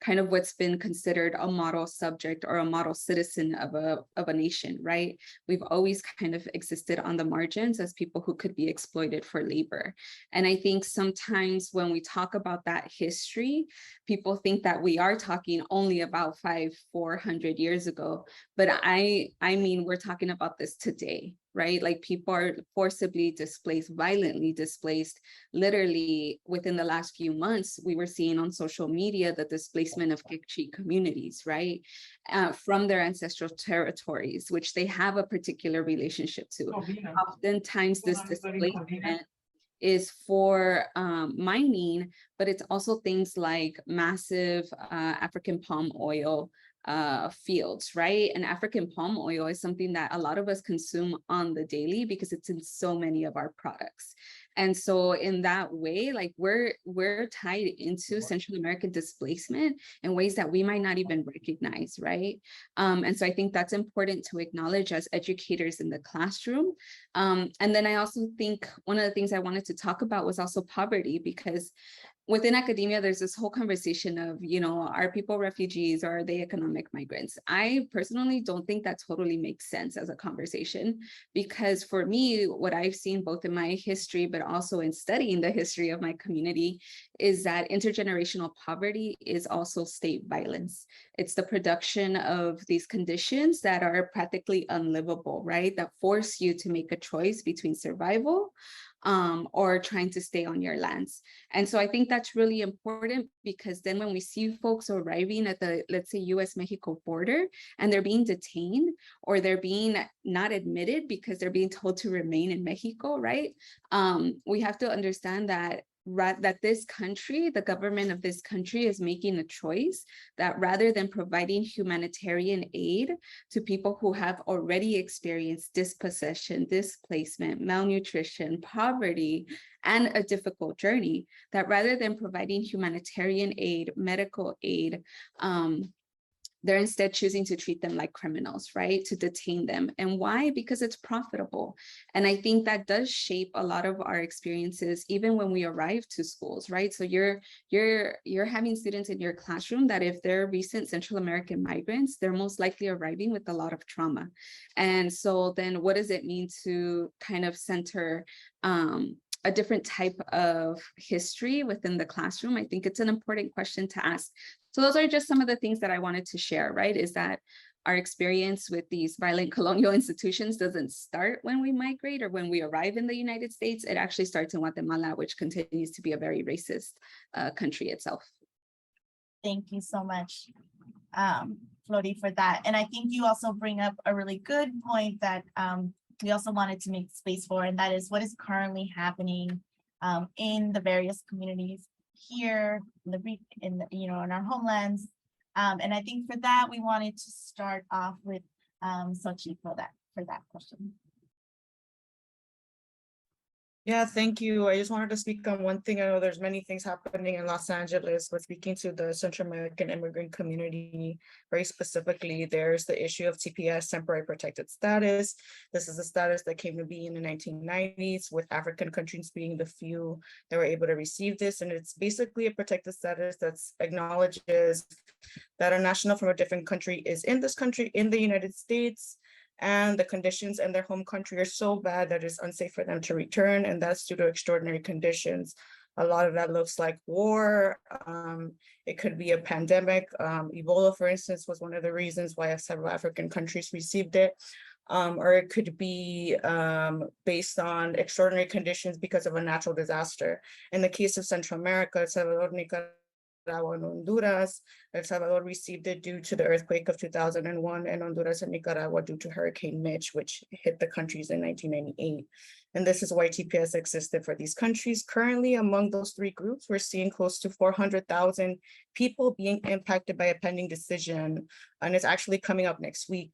kind of what's been considered a model subject or a model citizen of a nation, right? We've always kind of existed on the margins as people who could be exploited for labor. And I think sometimes when we talk about that history, people think that we are talking only about 400 years ago, but I mean, we're talking about this today, right? Like people are forcibly displaced, violently displaced. Literally within the last few months, we were seeing on social media the displacement of Kikchi communities, right? From their ancestral territories, which they have a particular relationship to. Oftentimes this displacement is for mining, but it's also things like massive African palm oil fields, right? And African palm oil is something that a lot of us consume on the daily because it's in so many of our products. And so in that way, like we're tied into Central American displacement in ways that we might not even recognize, right? And so I think that's important to acknowledge as educators in the classroom. And then I also think one of the things I wanted to talk about was also poverty, because within academia, there's this whole conversation of, you know, are people refugees or are they economic migrants? I personally don't think that totally makes sense as a conversation, because for me, what I've seen both in my history, but also in studying the history of my community, is that intergenerational poverty is also state violence. It's the production of these conditions that are practically unlivable, right? That force you to make a choice between survival or trying to stay on your lands. And so I think that's really important, because then when we see folks arriving at the, let's say, US-Mexico border, and they're being detained or they're being not admitted because they're being told to remain in Mexico, right? We have to understand that this country, the government of this country, is making a choice that rather than providing humanitarian aid to people who have already experienced dispossession, displacement, malnutrition, poverty, and a difficult journey, that rather than providing humanitarian aid, medical aid, they're instead choosing to treat them like criminals, right? To detain them. And why? Because it's profitable. And I think that does shape a lot of our experiences, even when we arrive to schools, right? So you're having students in your classroom that if they're recent Central American migrants, they're most likely arriving with a lot of trauma. And so then what does it mean to kind of center a different type of history within the classroom? I think it's an important question to ask. So those are just some of the things that I wanted to share, right? Is that our experience with these violent colonial institutions doesn't start when we migrate or when we arrive in the United States. It actually starts in Guatemala, which continues to be a very racist country itself. Thank you so much, Flori, for that. And I think you also bring up a really good point that we also wanted to make space for, and that is what is currently happening in the various communities here in our homelands. And I think for that, we wanted to start off with Xochitl for that question. Yeah, thank you. I just wanted to speak on one thing. I know there's many things happening in Los Angeles, but speaking to the Central American immigrant community, very specifically, there's the issue of TPS, temporary protected status. This is a status that came to be in the 1990s, with African countries being the few that were able to receive this. And it's basically a protected status that acknowledges that a national from a different country is in this country, in the United States, and the conditions in their home country are so bad that it's unsafe for them to return, and that's due to extraordinary conditions. A lot of that looks like war. It could be a pandemic. Ebola, for instance, was one of the reasons why several African countries received it. Or it could be based on extraordinary conditions because of a natural disaster. In the case of Central America, El Salvador, Nicaragua, and Honduras, El Salvador received it due to the earthquake of 2001, and Honduras and Nicaragua due to Hurricane Mitch, which hit the countries in 1998. And this is why TPS existed for these countries. Currently, among those three groups, we're seeing close to 400,000 people being impacted by a pending decision, and it's actually coming up next week.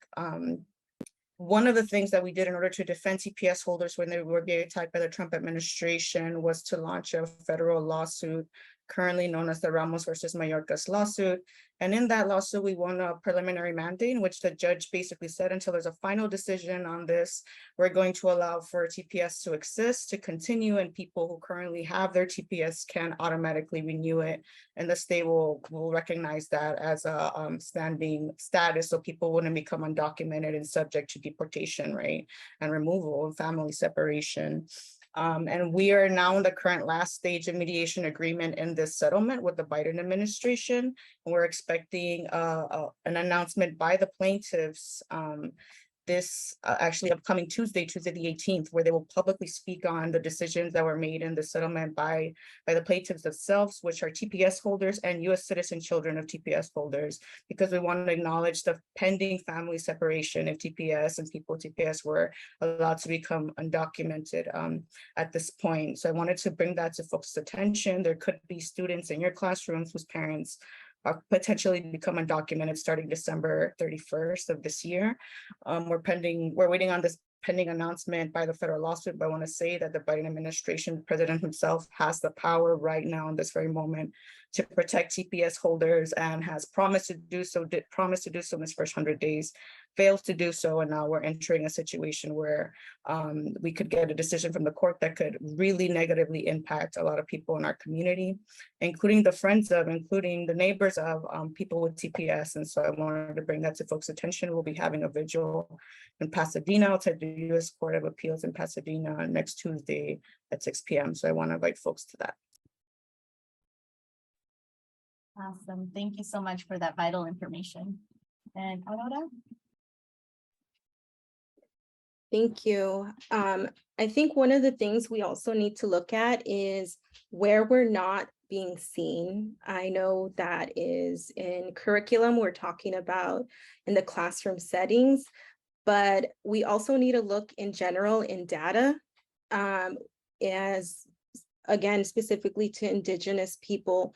One of the things that we did in order to defend TPS holders when they were being attacked by the Trump administration was to launch a federal lawsuit, currently known as the Ramos versus Mayorkas lawsuit. And in that lawsuit, we won a preliminary mandate in which the judge basically said, until there's a final decision on this, we're going to allow for TPS to exist, to continue, and people who currently have their TPS can automatically renew it. And the state will recognize that as a standing status, so people wouldn't become undocumented and subject to deportation, right? And removal and family separation. And we are now in the current last stage of mediation agreement in this settlement with the Biden administration. And we're expecting an announcement by the plaintiffs this actually upcoming Tuesday the 18th, where they will publicly speak on the decisions that were made in the settlement by the plaintiffs themselves, which are TPS holders and US citizen children of TPS holders, because we want to acknowledge the pending family separation if TPS and people with TPS were allowed to become undocumented at this point. So I wanted to bring that to folks' attention. There could be students in your classrooms whose parents potentially become undocumented starting December 31st of this year. We're waiting on this pending announcement by the federal lawsuit, but I want to say that the Biden administration, president himself, has the power right now in this very moment to protect TPS holders and has promised to do so, in his first 100 days, failed to do so, and now we're entering a situation where we could get a decision from the court that could really negatively impact a lot of people in our community, including the friends of, including the neighbors of people with TPS. And so I wanted to bring that to folks' attention. We'll be having a vigil in Pasadena outside the U.S. Court of Appeals in Pasadena next Tuesday at 6 p.m. So I want to invite folks to that. Awesome. Thank you so much for that vital information. And Aurora? Thank you. I think one of the things we also need to look at is where we're not being seen. I know that is in curriculum we're talking about in the classroom settings, but we also need to look in general in data as, again, specifically to Indigenous people.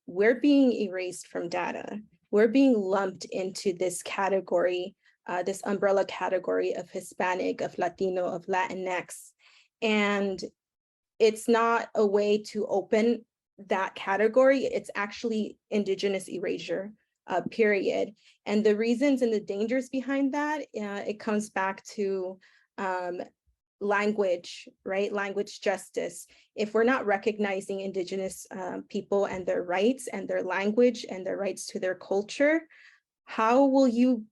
We're being erased from data. We're being lumped into this category, this umbrella category of Hispanic, of Latino, of Latinx. And it's not a way to open that category. It's actually Indigenous erasure, period. And the reasons and the dangers behind that, it comes back to language, right? Language justice. If we're not recognizing Indigenous people and their rights and their language and their rights to their culture, how will you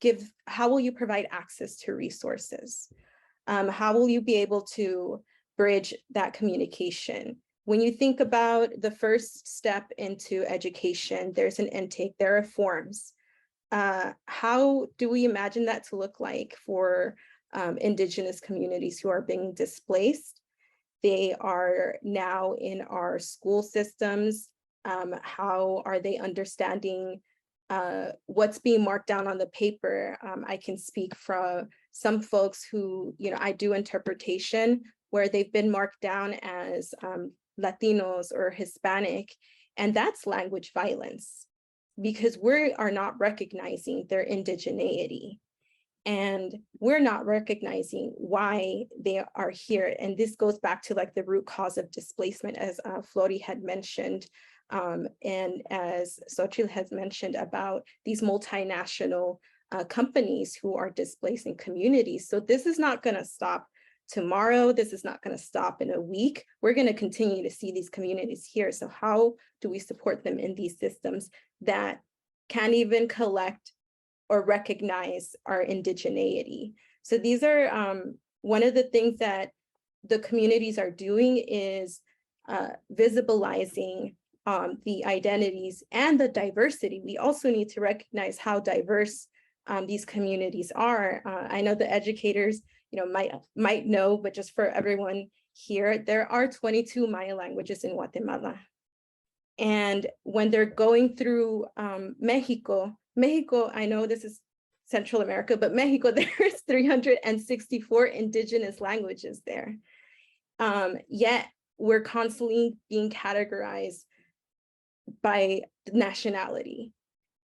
provide access to resources? How will you be able to bridge that communication? When you think about the first step into education, there's an intake, there are forms. How do we imagine that to look like for Indigenous communities who are being displaced? They are now in our school systems. How are they understanding what's being marked down on the paper? I can speak from some folks who, I do interpretation where they've been marked down as Latinos or Hispanic, and that's language violence because we are not recognizing their indigeneity. And we're not recognizing why they are here. And this goes back to like the root cause of displacement, as Flori had mentioned, and as Xochitl has mentioned about these multinational companies who are displacing communities. So this is not going to stop tomorrow. This is not going to stop in a week. We're going to continue to see these communities here. So how do we support them in these systems that can't even collect or recognize our indigeneity? So these are one of the things that the communities are doing is visibilizing the identities and the diversity. We also need to recognize how diverse these communities are. I know the educators, might know, but just for everyone here, there are 22 Maya languages in Guatemala. And when they're going through Mexico, I know this is Central America, but Mexico, there's 364 indigenous languages there. Yet we're constantly being categorized by nationality.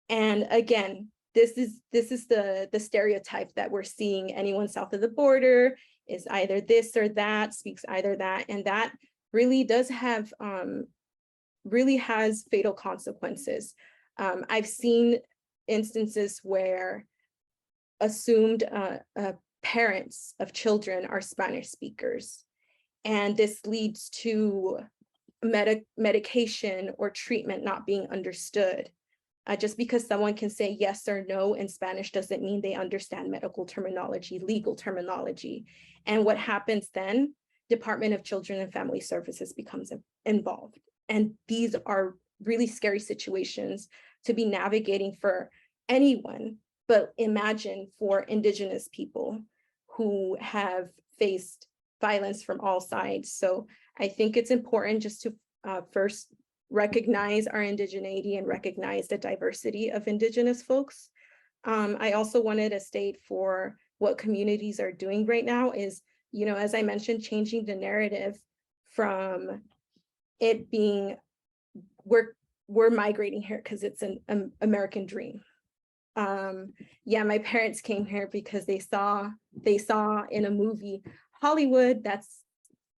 And again, this is the stereotype that we're seeing. Anyone south of the border is either this or that, speaks either that, and that really does have really has fatal consequences. I've seen instances where assumed parents of children are Spanish speakers, and this leads to medication or treatment not being understood. Just because someone can say yes or no in Spanish doesn't mean they understand medical terminology, legal terminology. And what happens then? Department of Children and Family Services becomes involved. And these are really scary situations to be navigating for anyone, but imagine for Indigenous people who have faced violence from all sides. So I think it's important just to first recognize our indigeneity and recognize the diversity of Indigenous folks. I also wanted to state for what communities are doing right now is, as I mentioned, changing the narrative from it being we're migrating here because it's an American dream. Yeah, my parents came here because they saw in a movie Hollywood,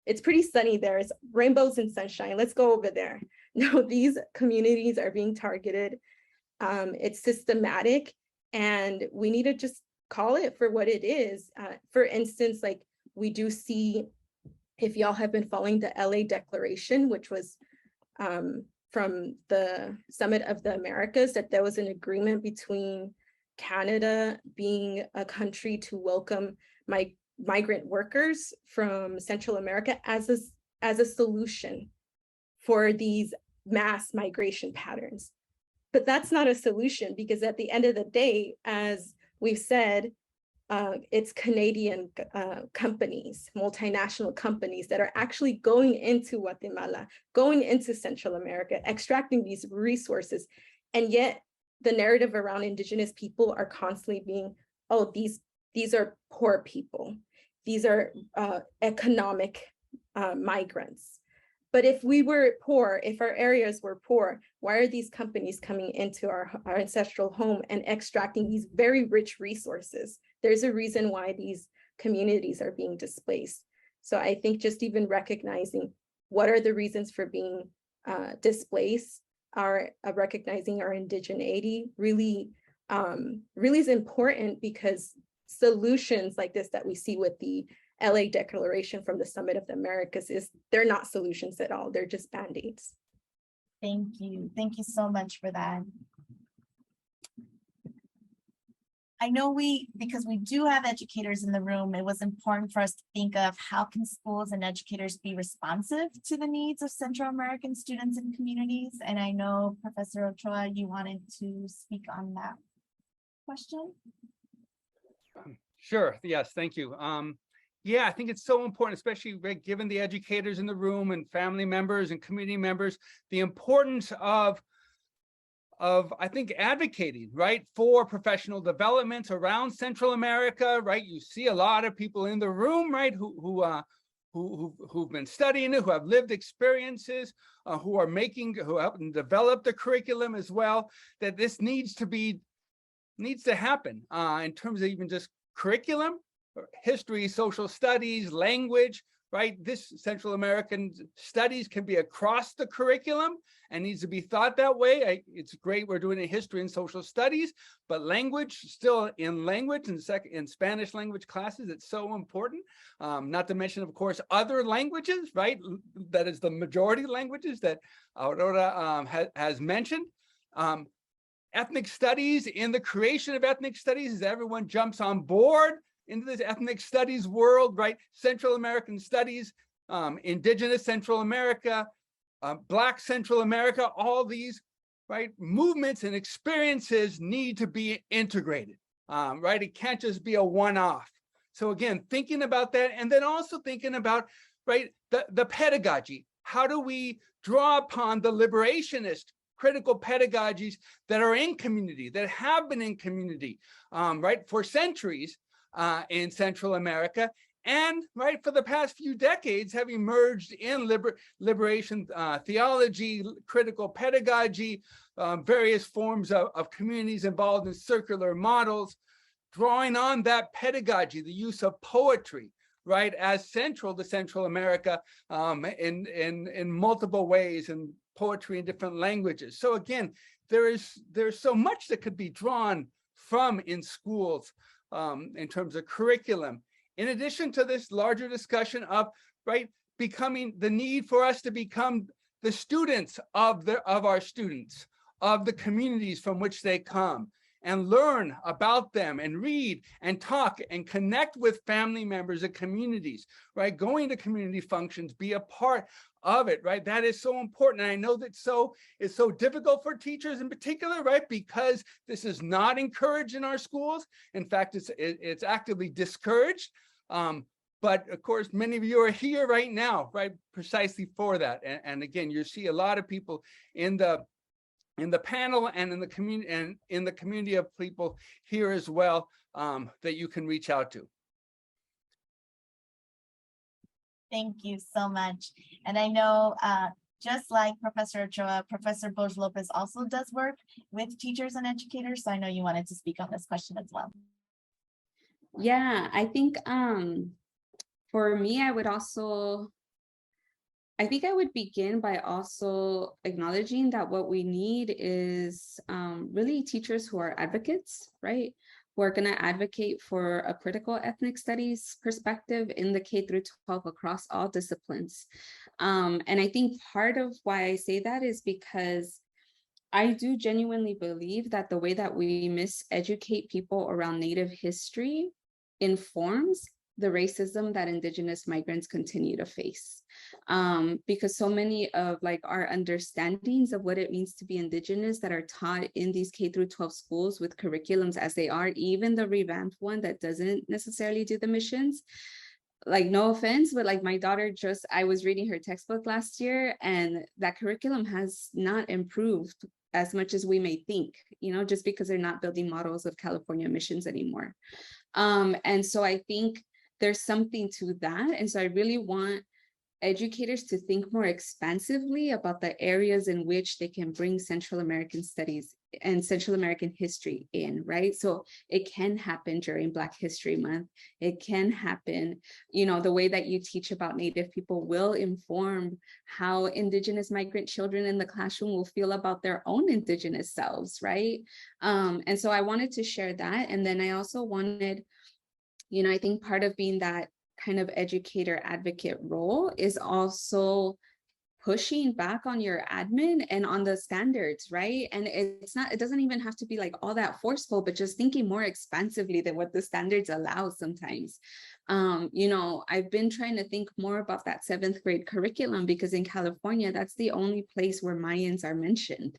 it's pretty sunny there. It's rainbows and sunshine. Let's go over there. No, these communities are being targeted. It's systematic, and we need to just call it for what it is. For instance, like we do see, if y'all have been following the LA Declaration, which was from the Summit of the Americas, that there was an agreement between Canada being a country to welcome migrant workers from Central America as a solution for these mass migration patterns. But that's not a solution, because at the end of the day, as we've said, it's Canadian companies, multinational companies that are actually going into Guatemala, going into Central America, extracting these resources. And yet the narrative around Indigenous people are constantly being, oh, these are poor people. These are economic migrants. But if we were poor, if our areas were poor, why are these companies coming into our ancestral home and extracting these very rich resources? There's a reason why these communities are being displaced. So I think just even recognizing what are the reasons for being displaced, recognizing our indigeneity really is important, because solutions like this that we see with the LA Declaration from the Summit of the Americas they're not solutions at all. They're just band-aids. Thank you. Thank you so much for that. I know because we do have educators in the room, it was important for us to think of how can schools and educators be responsive to the needs of Central American students and communities. And I know Professor Ochoa, you wanted to speak on that question. Sure. Yes. Thank you. Yeah, I think it's so important, especially given the educators in the room and family members and community members, the importance of I think advocating, right, for professional development around Central America, right? You see a lot of people in the room, right, who've been studying it, who have lived experiences, who help develop the curriculum as well. That this needs to be needs to happen in terms of even just curriculum, history, social studies, language, right? This Central American studies can be across the curriculum and needs to be thought that way. It's great we're doing a history and social studies, but language, still in language and in Spanish language classes, it's so important. Not to mention, of course, other languages, right? That is the majority languages that Aurora has mentioned. Ethnic studies, in the creation of ethnic studies, as everyone jumps on board into this ethnic studies world, right? Central American studies, Indigenous Central America, Black Central America, all these, right, movements and experiences need to be integrated, right? It can't just be a one-off. So again, thinking about that, and then also thinking about, right, the pedagogy. How do we draw upon the liberationist critical pedagogies that are in community, that have been in community, right, for centuries, in Central America, and right for the past few decades have emerged in liberation theology, critical pedagogy, various forms of communities involved in circular models, drawing on that pedagogy, the use of poetry, right, as central to Central America in multiple ways, and poetry in different languages. So again, there's so much that could be drawn from in schools. In terms of curriculum, in addition to this larger discussion of, right, becoming the need for us to become the students of our students, of the communities from which they come, and learn about them and read and talk and connect with family members and communities, right? Going to community functions, be a part of it, right? That is so important. And I know that it's so difficult for teachers in particular, right? Because this is not encouraged in our schools. In fact, it's actively discouraged. But of course, many of you are here right now, right? Precisely for that. And again, you see a lot of people in the panel and in the community of people here as well, that you can reach out to. Thank you so much. And I know just like Professor Ochoa, Professor Lopez also does work with teachers and educators. So I know you wanted to speak on this question as well. Yeah, I think for me, I would begin by also acknowledging that what we need is really teachers who are advocates, right? Who are going to advocate for a critical ethnic studies perspective in the K through 12 across all disciplines. And I think part of why I say that is because I do genuinely believe that the way that we miseducate people around Native history informs the racism that Indigenous migrants continue to face. Because so many of like our understandings of what it means to be Indigenous that are taught in these K through 12 schools with curriculums as they are, even the revamped one that doesn't necessarily do the missions, like no offense, but like my daughter I was reading her textbook last year, and that curriculum has not improved as much as we may think, just because they're not building models of California missions anymore. And so I think there's something to that. And so I really want educators to think more expansively about the areas in which they can bring Central American studies and Central American history in, right? So it can happen during Black History Month. It can happen, the way that you teach about Native people will inform how Indigenous migrant children in the classroom will feel about their own Indigenous selves, right? And so I wanted to share that. And then I also wanted, I think part of being that kind of educator advocate role is also pushing back on your admin and on the standards, right? And it doesn't even have to be like all that forceful, but just thinking more expansively than what the standards allow sometimes. I've been trying to think more about that 7th grade curriculum, because in California, that's the only place where Mayans are mentioned,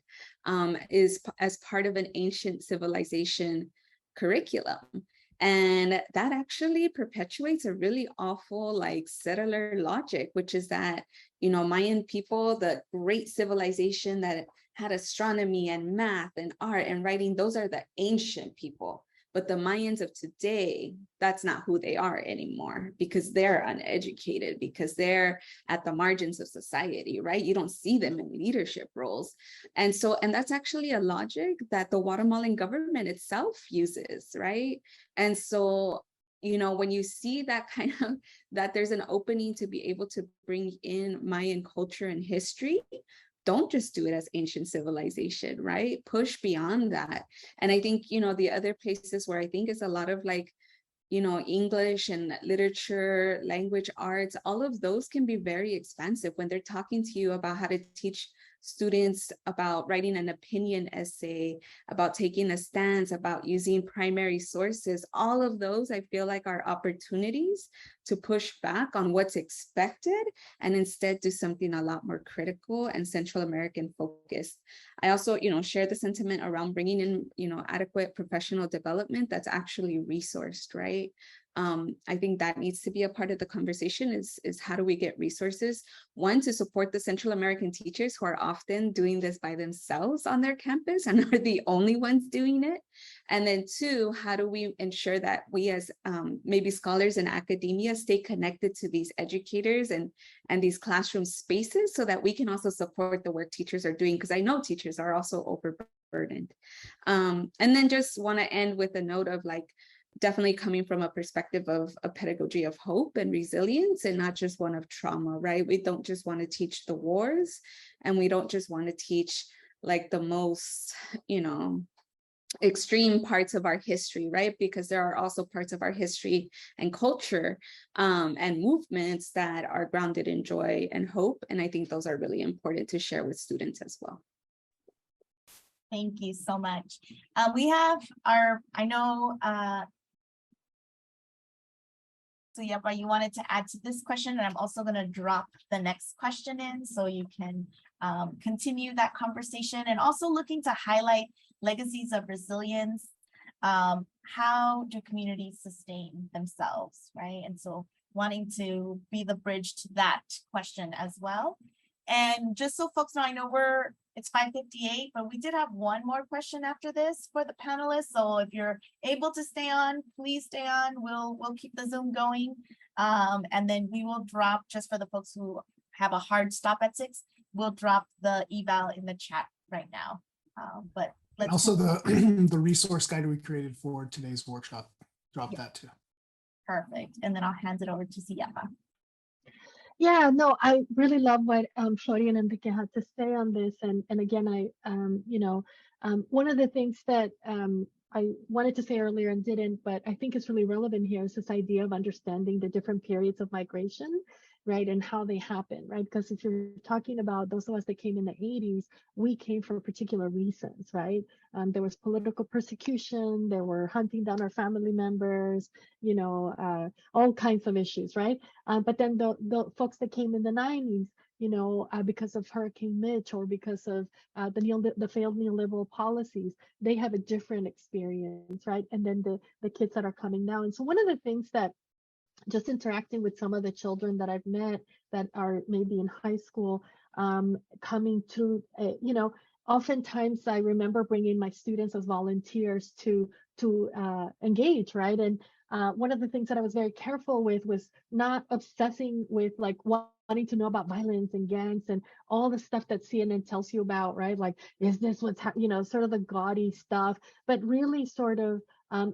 is as part of an ancient civilization curriculum. And that actually perpetuates a really awful like settler logic, which is that, Mayan people, the great civilization that had astronomy and math and art and writing, those are the ancient people. But the Mayans of today, that's not who they are anymore, because they're uneducated, because they're at the margins of society, right? You don't see them in leadership roles. And that's actually a logic that the Guatemalan government itself uses, right? And so, you know, when you see that kind of, that there's an opening to be able to bring in Mayan culture and history, don't just do it as ancient civilization, right? Push beyond that. And I think, you know, the other places where I think is a lot of like, you know, English and literature, language arts, all of those can be very expensive when they're talking to you about how to teach students about writing an opinion essay, about taking a stance, about using primary sources. All of those I feel like are opportunities to push back on what's expected and instead do something a lot more critical and Central American focused. I also, you know, share the sentiment around bringing in, you know, adequate professional development that's actually resourced, right? I think that needs to be a part of the conversation is how do we get resources, one, to support the Central American teachers who are often doing this by themselves on their campus and are the only ones doing it. And then two, how do we ensure that we as maybe scholars in academia stay connected to these educators and these classroom spaces so that we can also support the work teachers are doing, because I know teachers are also overburdened. And then just want to end with a note of like, definitely coming from a perspective of a pedagogy of hope and resilience and not just one of trauma, right? We don't just want to teach the wars and we don't just want to teach like the most, you know, extreme parts of our history, right? Because there are also parts of our history and culture and movements that are grounded in joy and hope. And I think those are really important to share with students as well. Thank you so much. We have our, I know, Suyapa, you wanted to add to this question, and I'm also going to drop the next question in so you can continue that conversation, and also looking to highlight legacies of resilience. How do communities sustain themselves, right? And so wanting to be the bridge to that question as well. And just so folks know, I know it's 5:58, but we did have one more question after this for the panelists. So if you're able to stay on, please stay on. We'll keep the Zoom going. And then we will drop, just for the folks who have a hard stop at 6, we'll drop the eval in the chat right now. But let's also the resource guide we created for today's workshop, drop that too. Perfect. And then I'll hand it over to Suyapa. Yeah, no, I really love what Flori and Enrique had to say on this. And again, one of the things that I wanted to say earlier and didn't, but I think is really relevant here is this idea of understanding the different periods of migration, right? And how they happen, right? Because if you're talking about those of us that came in the 80s, we came for particular reasons, right? There was political persecution, there were hunting down our family members, all kinds of issues, right? But then the folks that came in the 90s, because of Hurricane Mitch or because of the failed neoliberal policies, they have a different experience, right? And then the kids that are coming now. And so one of the things that just interacting with some of the children that I've met that are maybe in high school, coming to, oftentimes I remember bringing my students as volunteers to engage, right? And one of the things that I was very careful with was not obsessing with like wanting to know about violence and gangs and all the stuff that CNN tells you about, right? Like, is this what's sort of the gaudy stuff, but really sort of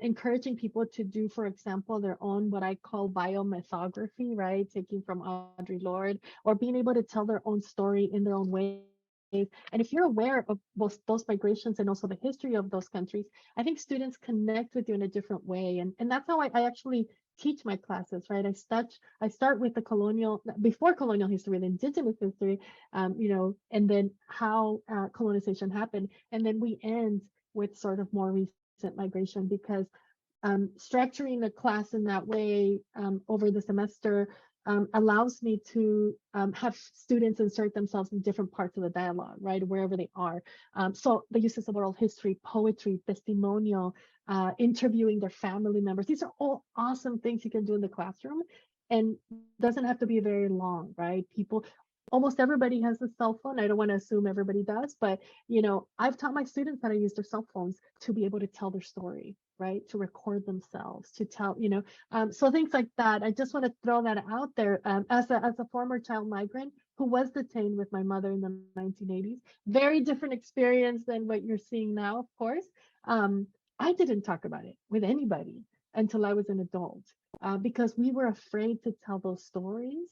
encouraging people to do, for example, their own, what I call biomythography, right? Taking from Audre Lorde, or being able to tell their own story in their own way. And if you're aware of both those migrations and also the history of those countries, I think students connect with you in a different way. And that's how I actually teach my classes, right? I start with the before colonial history, the indigenous history, and then how colonization happened. And then we end with sort of more recent migration, because structuring a class in that way over the semester allows me to have students insert themselves in different parts of the dialogue, right, wherever they are. So the uses of oral history, poetry, testimonial, interviewing their family members. These are all awesome things you can do in the classroom, and doesn't have to be very long, right? Almost everybody has a cell phone. I don't want to assume everybody does, but I've taught my students how to use their cell phones to be able to tell their story, right? To record themselves, to tell, so things like that. I just want to throw that out there. As a former child migrant who was detained with my mother in the 1980s, very different experience than what you're seeing now, of course. I didn't talk about it with anybody until I was an adult, because we were afraid to tell those stories.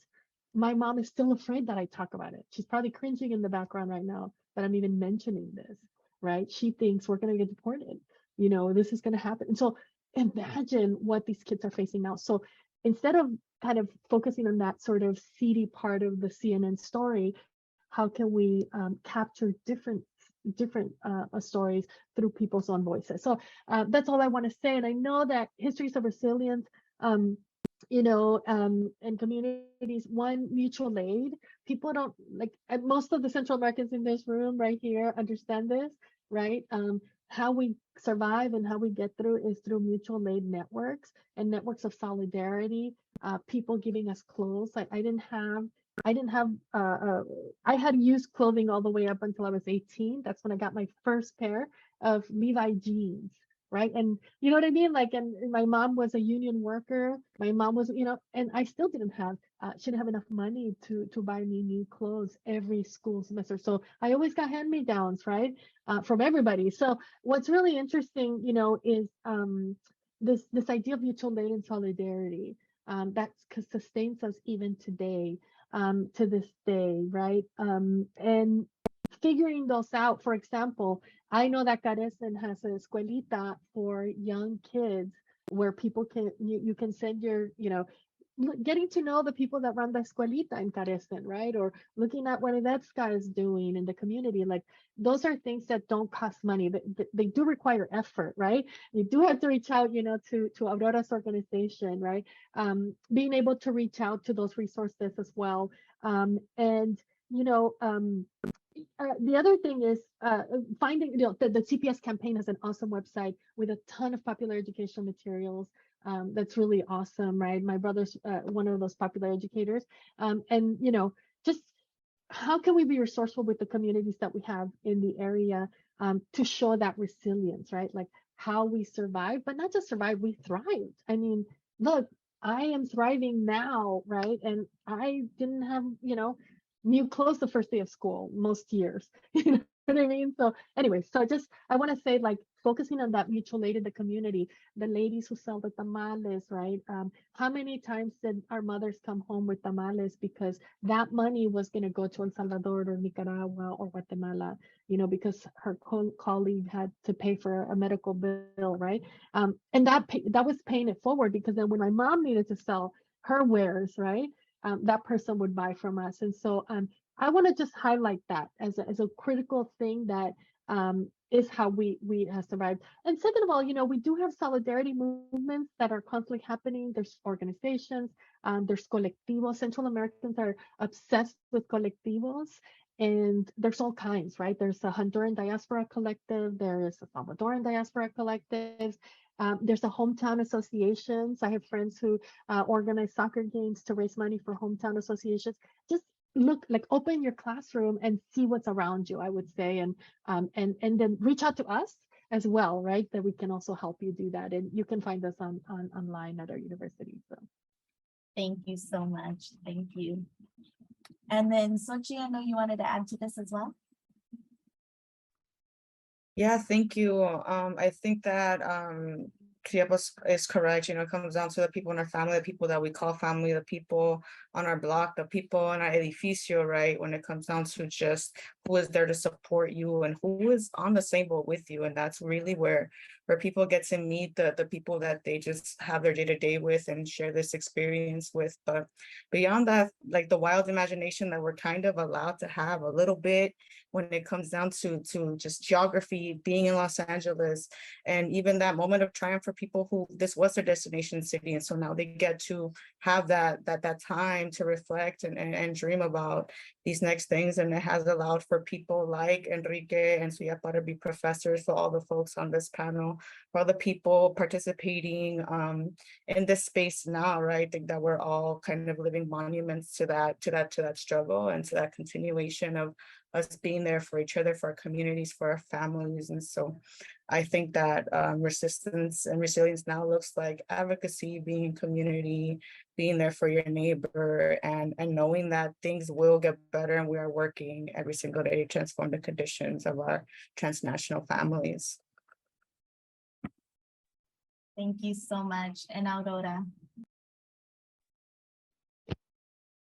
My mom is still afraid that I talk about it. She's probably cringing in the background right now that I'm even mentioning this, right? She thinks we're going to get deported. This is going to happen. And so imagine what these kids are facing now. So instead of kind of focusing on that sort of seedy part of the CNN story, how can we capture different stories through people's own voices? So that's all I want to say. And I know that histories of resilience, and communities, one, mutual aid. People don't like, most of the Central Americans in this room right here understand this, right? How we survive and how we get through is through mutual aid networks and networks of solidarity, people giving us clothes. Like I had used clothing all the way up until I was 18. That's when I got my first pair of Levi jeans, right? And you know what I mean? Like, and my mom was a union worker. My mom was, and I still didn't have, she didn't have enough money to buy me new clothes every school semester. So I always got hand-me-downs, right? From everybody. So what's really interesting, is this idea of mutual aid and solidarity that sustains us even today, to this day, right? And figuring those out. For example, I know that CARECEN has a escuelita for young kids where people can, you can send your, getting to know the people that run the escuelita in CARECEN, right? Or looking at what Edesca is doing in the community. Like, those are things that don't cost money. They do require effort, right? You do have to reach out, to Aurora's organization, right? Being able to reach out to those resources as well. The other thing is finding, the CPS campaign has an awesome website with a ton of popular education materials. That's really awesome, right? My brother's one of those popular educators. Just how can we be resourceful with the communities that we have in the area to show that resilience, right? Like how we survive, but not just survive, we thrived. I mean, look, I am thriving now, right? And I didn't have, new clothes the first day of school most years. You know what I mean? So anyway, I want to say, like, focusing on that mutual aid in the community, the ladies who sell the tamales, right? How many times did our mothers come home with tamales because that money was going to go to El Salvador or Nicaragua or Guatemala, because her colleague had to pay for a medical bill, right? And that was paying it forward, because then when my mom needed to sell her wares, right? That person would buy from us. And so I want to just highlight that as a critical thing that is how we have survived. And second of all, we do have solidarity movements that are constantly happening. There's organizations, there's colectivos. Central Americans are obsessed with colectivos. And there's all kinds, right? There's a Honduran diaspora collective. There's a Salvadoran diaspora collective. There's a hometown associations. I have friends who organize soccer games to raise money for hometown associations. Just look, like, open your classroom and see what's around you, I would say, and then reach out to us as well, right? That we can also help you do that. And you can find us online at our university. So thank you so much. Thank you. And then Xochitl, I know you wanted to add to this as well. Yeah, thank you. I think that Suyapa is correct. It comes down to the people in our family, the people that we call family, the people on our block, the people in our edificio, right? When it comes down to just who is there to support you and who is on the same boat with you. And that's really where people get to meet the people that they just have their day-to-day with and share this experience with. But beyond that, like, the wild imagination that we're kind of allowed to have a little bit when it comes down to just geography, being in Los Angeles, and even that moment of triumph for people who this was their destination city. And so now they get to have that time to reflect and dream about these next things. And it has allowed for people like Enrique and Suyapa to be professors, for all the folks on this panel, for all the people participating in this space now, right? I think that we're all kind of living monuments to that struggle and to that continuation of us being there for each other, for our communities, for our families. And so I think that resistance and resilience now looks like advocacy, being in community, being there for your neighbor, and knowing that things will get better, and we are working every single day to transform the conditions of our transnational families. Thank you so much. And Aurora.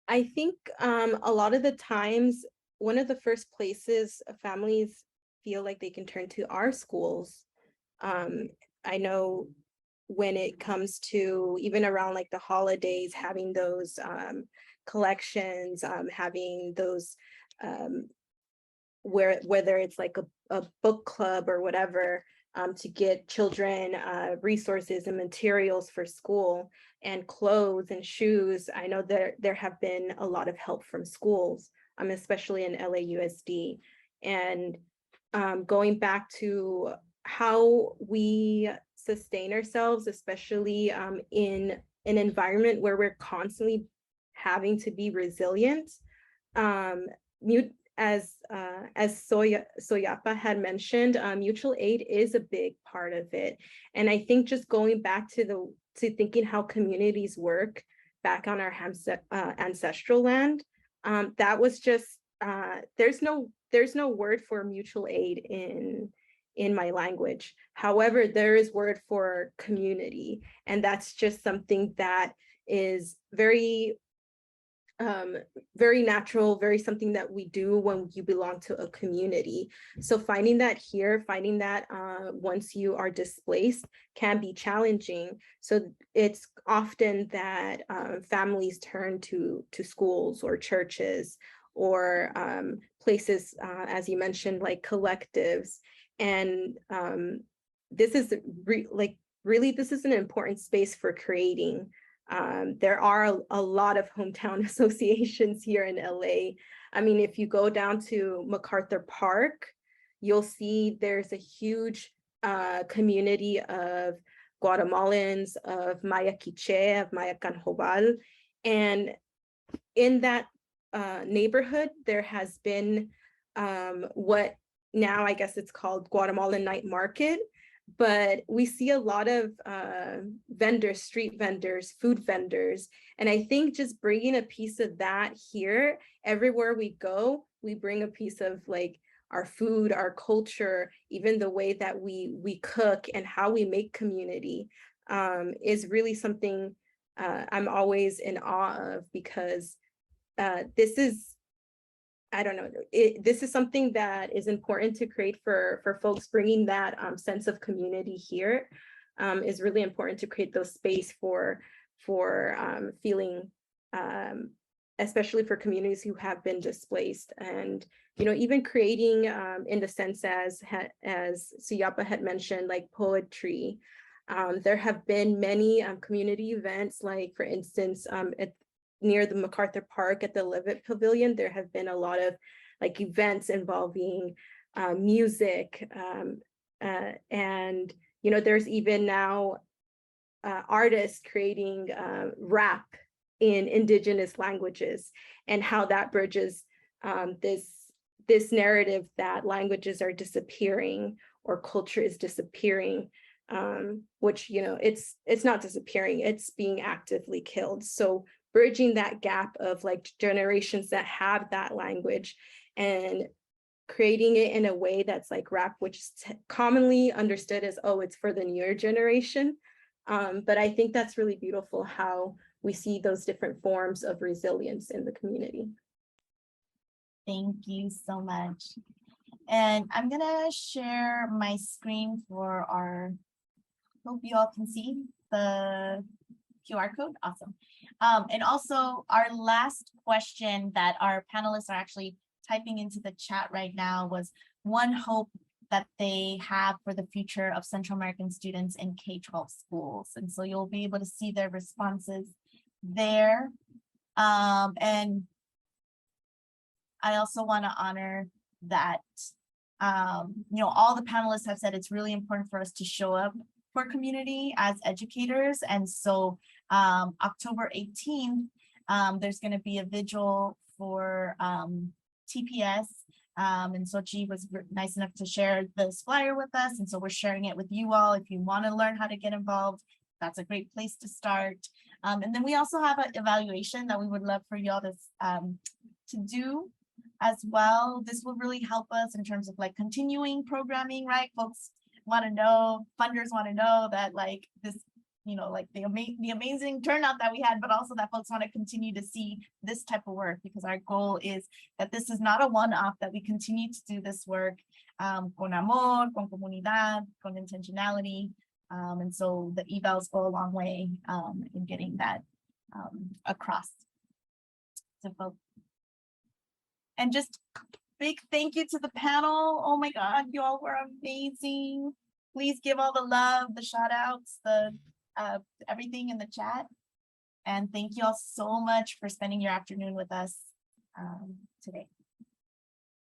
I think a lot of the times, one of the first places families feel like they can turn to are schools. I know when it comes to even around like the holidays, having those collections, having those whether it's like a book club or whatever, to get children resources and materials for school and clothes and shoes. I know there have been a lot of help from schools, especially in LAUSD. And going back to how we sustain ourselves, especially in an environment where we're constantly having to be resilient. As Suyapa had mentioned, mutual aid is a big part of it. And I think just going back to thinking how communities work back on our ancestral land, that was just, there's no word for mutual aid in my language. However, there is word for community. And that's just something that is very natural, very something that we do when you belong to a community. So finding that here, finding that once you are displaced can be challenging. So it's often that families turn to schools or churches or places, as you mentioned, like collectives. And this is really, this is an important space for creating. There are a lot of hometown associations here in LA. I mean, if you go down to MacArthur Park, you'll see there's a huge community of Guatemalans, of Maya Quiche, of Maya Canjobal. And in that neighborhood, there has been what now I guess it's called Guatemalan Night Market. But we see a lot of vendors, street vendors, food vendors. And I think just bringing a piece of that here, everywhere we go, we bring a piece of like our food, our culture, even the way that we cook and how we make community is really something I'm always in awe of, because this is, I don't know, this is something that is important to create for folks. Bringing that sense of community here is really important to create those space for feeling, especially for communities who have been displaced. And, you know, even creating in the sense as Suyapa had mentioned, like poetry. There have been many community events, like for instance, near the MacArthur Park at the Levitt Pavilion, there have been a lot of like events involving music, and you know, there's even now artists creating rap in Indigenous languages, and how that bridges this narrative that languages are disappearing or culture is disappearing, which, you know, it's not disappearing, it's being actively killed. So bridging that gap of like generations that have that language and creating it in a way that's like rap, which is commonly understood as, oh, it's for the newer generation. But I think that's really beautiful how we see those different forms of resilience in the community. Thank you so much. And I'm gonna share my screen for hope you all can see the QR code. Awesome. And also our last question that our panelists are actually typing into the chat right now was one hope that they have for the future of Central American students in K-12 schools. And so you'll be able to see their responses there. And I also want to honor that, you know, all the panelists have said it's really important for us to show up for community as educators. And so October 18th, there's going to be a vigil for TPS And Xochitl was nice enough to share this flyer with us. And so we're sharing it with you all. If you want to learn how to get involved, that's a great place to start. And then we also have an evaluation that we would love for y'all to do as well. This will really help us in terms of like continuing programming, right? Folks want to know, funders want to know that like this, you know, like the amazing turnout that we had, but also that folks want to continue to see this type of work, because our goal is that this is not a one-off, that we continue to do this work con amor, con comunidad, con intentionality. And so the evals go a long way in getting that across to folks. And just big thank you to the panel. Oh my God, you all were amazing. Please give all the love, the shout outs, the everything in the chat. And thank you all so much for spending your afternoon with us today.